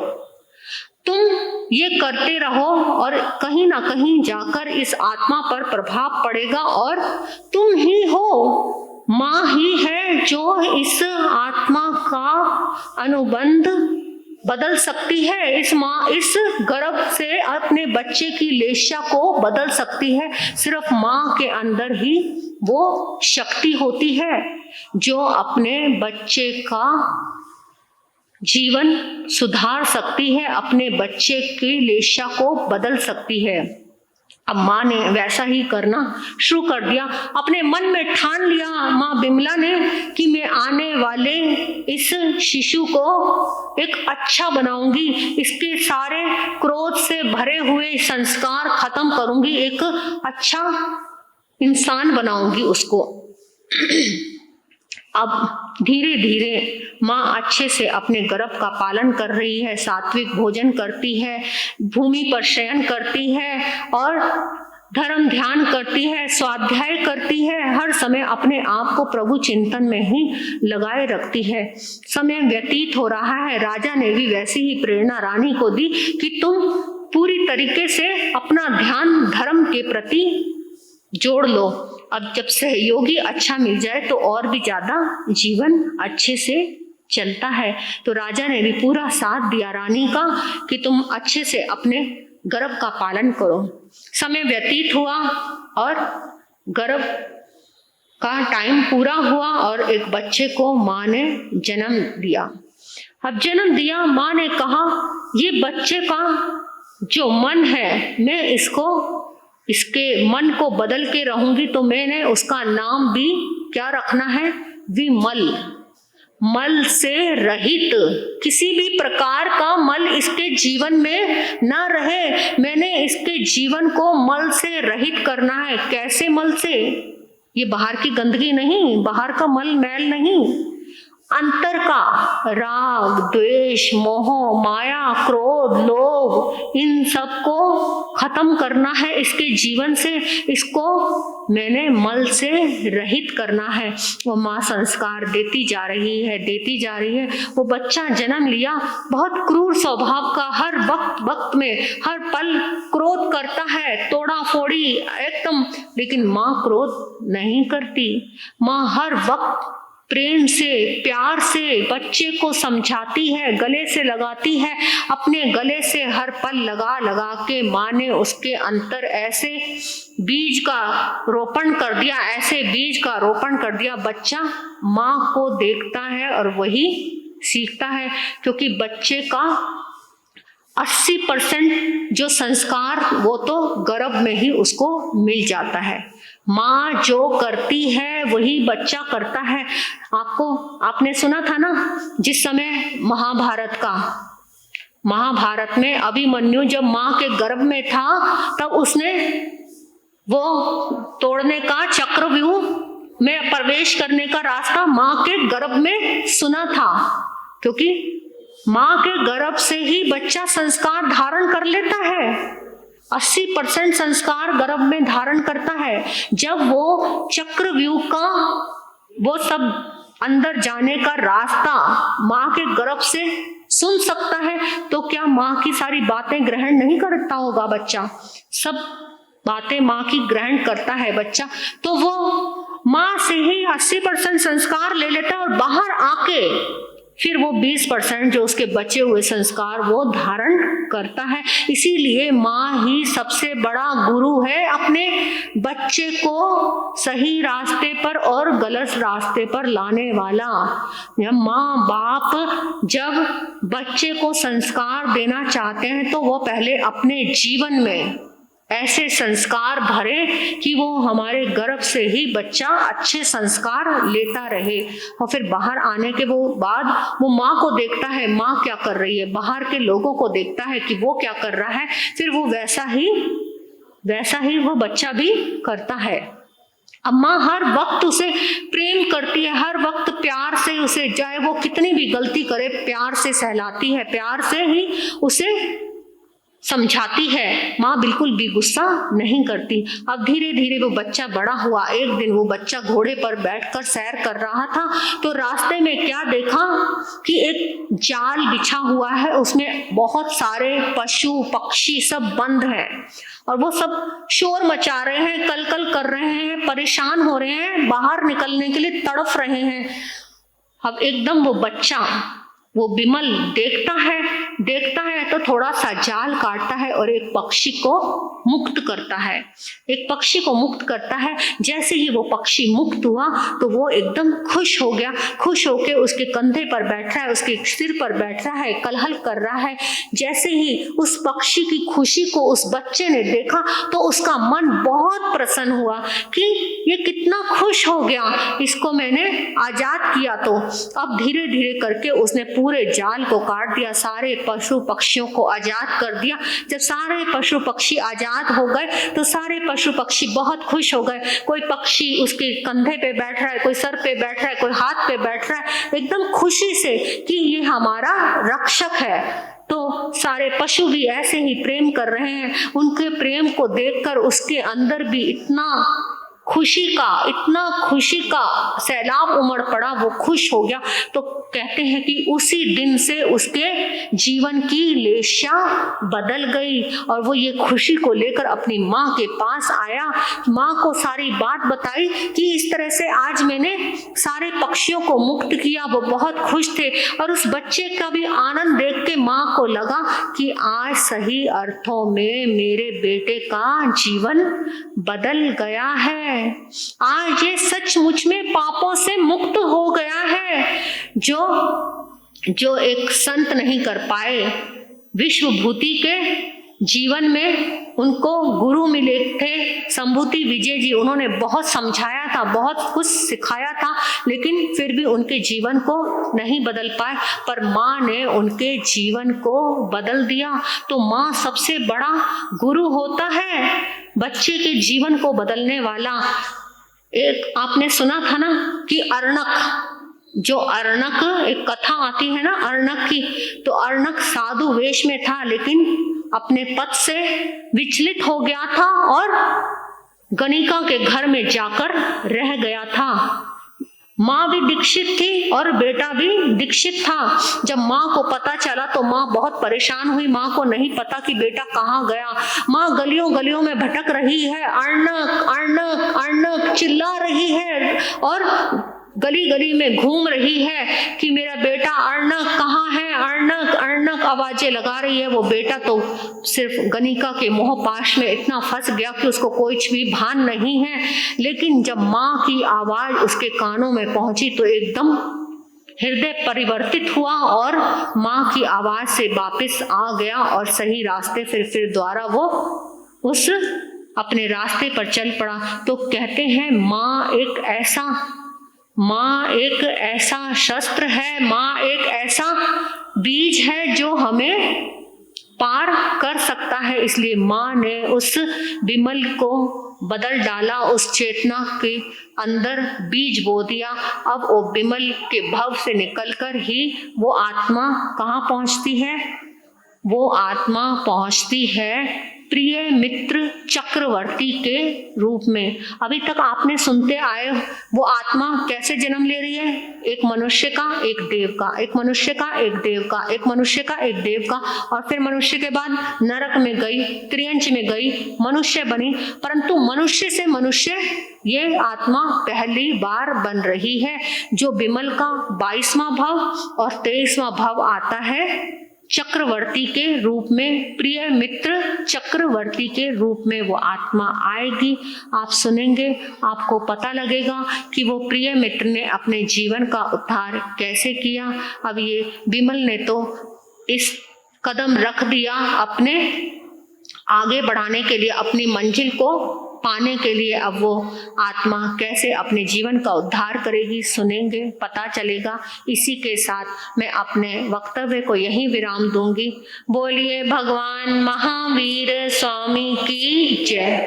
तुम ये करते रहो और कहीं ना कहीं जाकर इस आत्मा पर प्रभाव पड़ेगा और तुम ही हो, माँ ही है जो इस आत्मा का अनुबंध बदल सकती है, इस माँ, इस गर्भ से अपने बच्चे की लेशा को बदल सकती है। सिर्फ माँ के अंदर ही वो शक्ति होती है जो अपने बच्चे का जीवन सुधार सकती है, अपने बच्चे की लेशा को बदल सकती है। अब माँ ने वैसा ही करना शुरू कर दिया। अपने मन में ठान लिया माँ बिमला ने कि मैं आने वाले इस शिशु को एक अच्छा बनाऊंगी, इसके सारे क्रोध से भरे हुए संस्कार खत्म करूंगी, एक अच्छा इंसान बनाऊंगी उसको। अब धीरे धीरे माँ अच्छे से अपने गर्भ का पालन कर रही है, सात्विक भोजन करती है, भूमि पर शयन करती है और धर्म ध्यान करती है, स्वाध्याय करती है, हर समय अपने आप को प्रभु चिंतन में ही लगाए रखती है। समय व्यतीत हो रहा है। राजा ने भी वैसी ही प्रेरणा रानी को दी कि तुम पूरी तरीके से अपना ध्यान धर्म के प्रति जोड़ लो। अब जब सहयोगी अच्छा मिल जाए तो और भी ज्यादा जीवन अच्छे से चलता है। तो राजा ने भी पूरा साथ दिया रानी का कि तुम अच्छे से अपने गर्भ का पालन करो। समय व्यतीत हुआ और गर्भ का टाइम पूरा हुआ और एक बच्चे को माँ ने जन्म दिया। अब जन्म दिया, माँ ने कहा ये बच्चे का जो मन है, मैं इसके मन को बदल के रहूंगी, तो मैंने उसका नाम भी क्या रखना है? विमल। मल से रहित, किसी भी प्रकार का मल इसके जीवन में न रहे। मैंने इसके जीवन को मल से रहित करना है। कैसे मल से? ये बाहर की गंदगी नहीं, बाहर का मल मैल नहीं, अंतर का राग, द्वेष, मोह, माया, क्रोध, लोभ, इन सब को खत्म करना है इसके जीवन से। इसको मैंने मल से रहित करना है। वो माँ संस्कार देती जा रही है, देती जा रही है। वो बच्चा जन्म लिया, बहुत क्रूर स्वभाव का, हर वक्त में, हर पल क्रोध करता है, तोड़ा फोड़ी एकदम, लेकिन माँ क्रोध नहीं करती। माँ हर वक्त प्रेम से, प्यार से बच्चे को समझाती है, गले से लगाती है, अपने गले से हर पल लगा लगा के माँ ने उसके अंतर ऐसे बीज का रोपण कर दिया, ऐसे बीज का रोपण कर दिया। बच्चा माँ को देखता है और वही सीखता है, क्योंकि बच्चे का 80% जो संस्कार वो तो गर्भ में ही उसको मिल जाता है। माँ जो करती है वही बच्चा करता है। आपने सुना था ना, जिस समय महाभारत में अभिमन्यु जब माँ के गर्भ में था तब उसने वो तोड़ने का, चक्रव्यूह में प्रवेश करने का रास्ता माँ के गर्भ में सुना था, क्योंकि माँ के गर्भ से ही बच्चा संस्कार धारण कर लेता है। 80% संस्कार गर्भ में धारण करता है। जब वो चक्रव्यूह का वो सब अंदर जाने का रास्ता माँ के गर्भ से सुन सकता है, तो क्या माँ की सारी बातें ग्रहण नहीं करता होगा बच्चा? सब बातें माँ की ग्रहण करता है बच्चा। तो वो माँ से ही 80% संस्कार ले लेता है और बाहर आके फिर वो 20% जो उसके बचे हुए संस्कार वो धारण करता है। इसीलिए माँ ही सबसे बड़ा गुरु है अपने बच्चे को सही रास्ते पर और गलत रास्ते पर लाने वाला। माँ बाप जब बच्चे को संस्कार देना चाहते हैं तो वो पहले अपने जीवन में ऐसे संस्कार भरे कि वो हमारे गर्भ से ही बच्चा अच्छे संस्कार लेता रहे, और फिर बाहर आने के बाद वो माँ को देखता है माँ क्या कर रही है, बाहर के लोगों को देखता है कि वो क्या कर रहा है, फिर वो वैसा ही वो बच्चा भी करता है। अब माँ हर वक्त उसे प्रेम करती है, हर वक्त प्यार से उसे, चाहे वो कितनी भी गलती करे, प्यार से सहलाती है, प्यार से ही उसे समझाती है। माँ बिल्कुल भी गुस्सा नहीं करती। अब धीरे धीरे वो बच्चा बड़ा हुआ। एक दिन वो बच्चा घोड़े पर बैठकर सैर कर रहा था, तो रास्ते में क्या देखा कि एक जाल बिछा हुआ है, उसमें बहुत सारे पशु पक्षी सब बंद हैं और वो सब शोर मचा रहे हैं, कलकल कर रहे हैं, परेशान हो रहे हैं, बाहर निकलने के लिए तड़फ रहे हैं। अब एकदम वो बच्चा, वो बिमल देखता है तो थोड़ा सा जाल काटता है और एक पक्षी को मुक्त करता है। जैसे ही वो पक्षी मुक्त हुआ तो वो एकदम खुश हो गया, खुश होके उसके कंधे पर बैठ रहा है, उसके सिर पर बैठ रहा है, कलहल कर रहा है। जैसे ही उस पक्षी की खुशी को उस बच्चे ने देखा तो उसका मन बहुत प्रसन्न हुआ कि ये कितना खुश हो गया, इसको मैंने आजाद किया। तो अब धीरे धीरे करके उसने पूरे जाल को काट दिया, सारे पशु पक्षियों को आजाद कर दिया। जब सारे पशु पक्षी आजाद हो गए तो सारे पशु पक्षी बहुत खुश हो गए। कोई पक्षी उसके कंधे पे बैठ रहा है, कोई सर पे बैठ रहा है, कोई हाथ पे बैठ रहा है, एकदम खुशी से कि ये हमारा रक्षक है। तो सारे पशु भी ऐसे ही प्रेम कर रहे हैं। उनके प्रेम को देखकर उसके अंदर भी इतना खुशी का सैलाब उमड़ पड़ा, वो खुश हो गया। तो कहते हैं कि उसी दिन से उसके जीवन की लेशा बदल गई और वो ये खुशी को लेकर अपनी माँ के पास आया, माँ को सारी बात बताई कि इस तरह से आज मैंने सारे पक्षियों को मुक्त किया। वो बहुत खुश थे और उस बच्चे का भी आनंद देख के माँ को लगा कि आज सही अर्थों में मेरे बेटे का जीवन बदल गया है, आज ये सचमुच में पापों से मुक्त हो गया है। जो एक संत नहीं कर पाए, विश्वभूति के जीवन में उनको गुरु मिले थे संभूति विजय जी, उन्होंने बहुत समझाया था, बहुत कुछ सिखाया था, लेकिन फिर भी उनके जीवन को नहीं बदल पाए। पर माँ ने उनके जीवन को बदल दिया। तो माँ सबसे बड़ा गुरु होता है, बच्चे के जीवन को बदलने वाला। एक आपने सुना था ना कि अर्णक एक कथा आती है ना अर्णक की, तो अर्णक साधु वेश में था लेकिन अपने पद से विचलित हो गया था और गणिका के घर में जाकर रह गया था। माँ भी दीक्षित थी और बेटा भी दीक्षित था। जब माँ को पता चला तो माँ बहुत परेशान हुई। माँ को नहीं पता कि बेटा कहाँ गया। माँ गलियों गलियों में भटक रही है, अर्णक अर्णक अर्णक चिल्ला रही है और गली गली में घूम रही है कि मेरा बेटा अर्णक कहाँ है, अर्णक अर्णक आवाजें लगा रही है। वो बेटा तो सिर्फ गणिका के मोह पाश में इतना फंस गया कि उसको कोई भी भान नहीं है। लेकिन जब माँ की आवाज उसके कानों में पहुंची तो एकदम हृदय परिवर्तित हुआ और माँ की आवाज से वापस आ गया और सही रास्ते फिर द्वारा वो उस अपने रास्ते पर चल पड़ा। तो कहते हैं माँ एक ऐसा शस्त्र है, माँ एक ऐसा बीज है जो हमें पार कर सकता है। इसलिए माँ ने उस विमल को बदल डाला, उस चेतना के अंदर बीज बो दिया। अब वो विमल के भव से निकलकर ही वो आत्मा कहाँ पहुँचती है? वो आत्मा पहुँचती है प्रिय मित्र चक्रवर्ती के रूप में। अभी तक आपने सुनते आए वो आत्मा कैसे जन्म ले रही है? एक मनुष्य का, एक देव का, एक मनुष्य का, एक देव का, एक मनुष्य का, एक देव का, और फिर मनुष्य के बाद नरक में गई, त्रियंच में गई, मनुष्य बनी। परंतु मनुष्य से मनुष्य ये आत्मा पहली बार बन रही है। जो विमल का 22वां भव और 23वां भव आता है चक्रवर्ती के रूप में, प्रिय मित्र चक्रवर्ती के रूप में वो आत्मा आएगी। आप सुनेंगे, आपको पता लगेगा कि वो प्रिय मित्र ने अपने जीवन का उद्धार कैसे किया। अब ये विमल ने तो इस कदम रख दिया अपने आगे बढ़ाने के लिए, अपनी मंजिल को पाने के लिए। अब वो आत्मा कैसे अपने जीवन का उद्धार करेगी, सुनेंगे, पता चलेगा। इसी के साथ मैं अपने वक्तव्य को यहीं विराम दूंगी। बोलिए भगवान महावीर स्वामी की जय।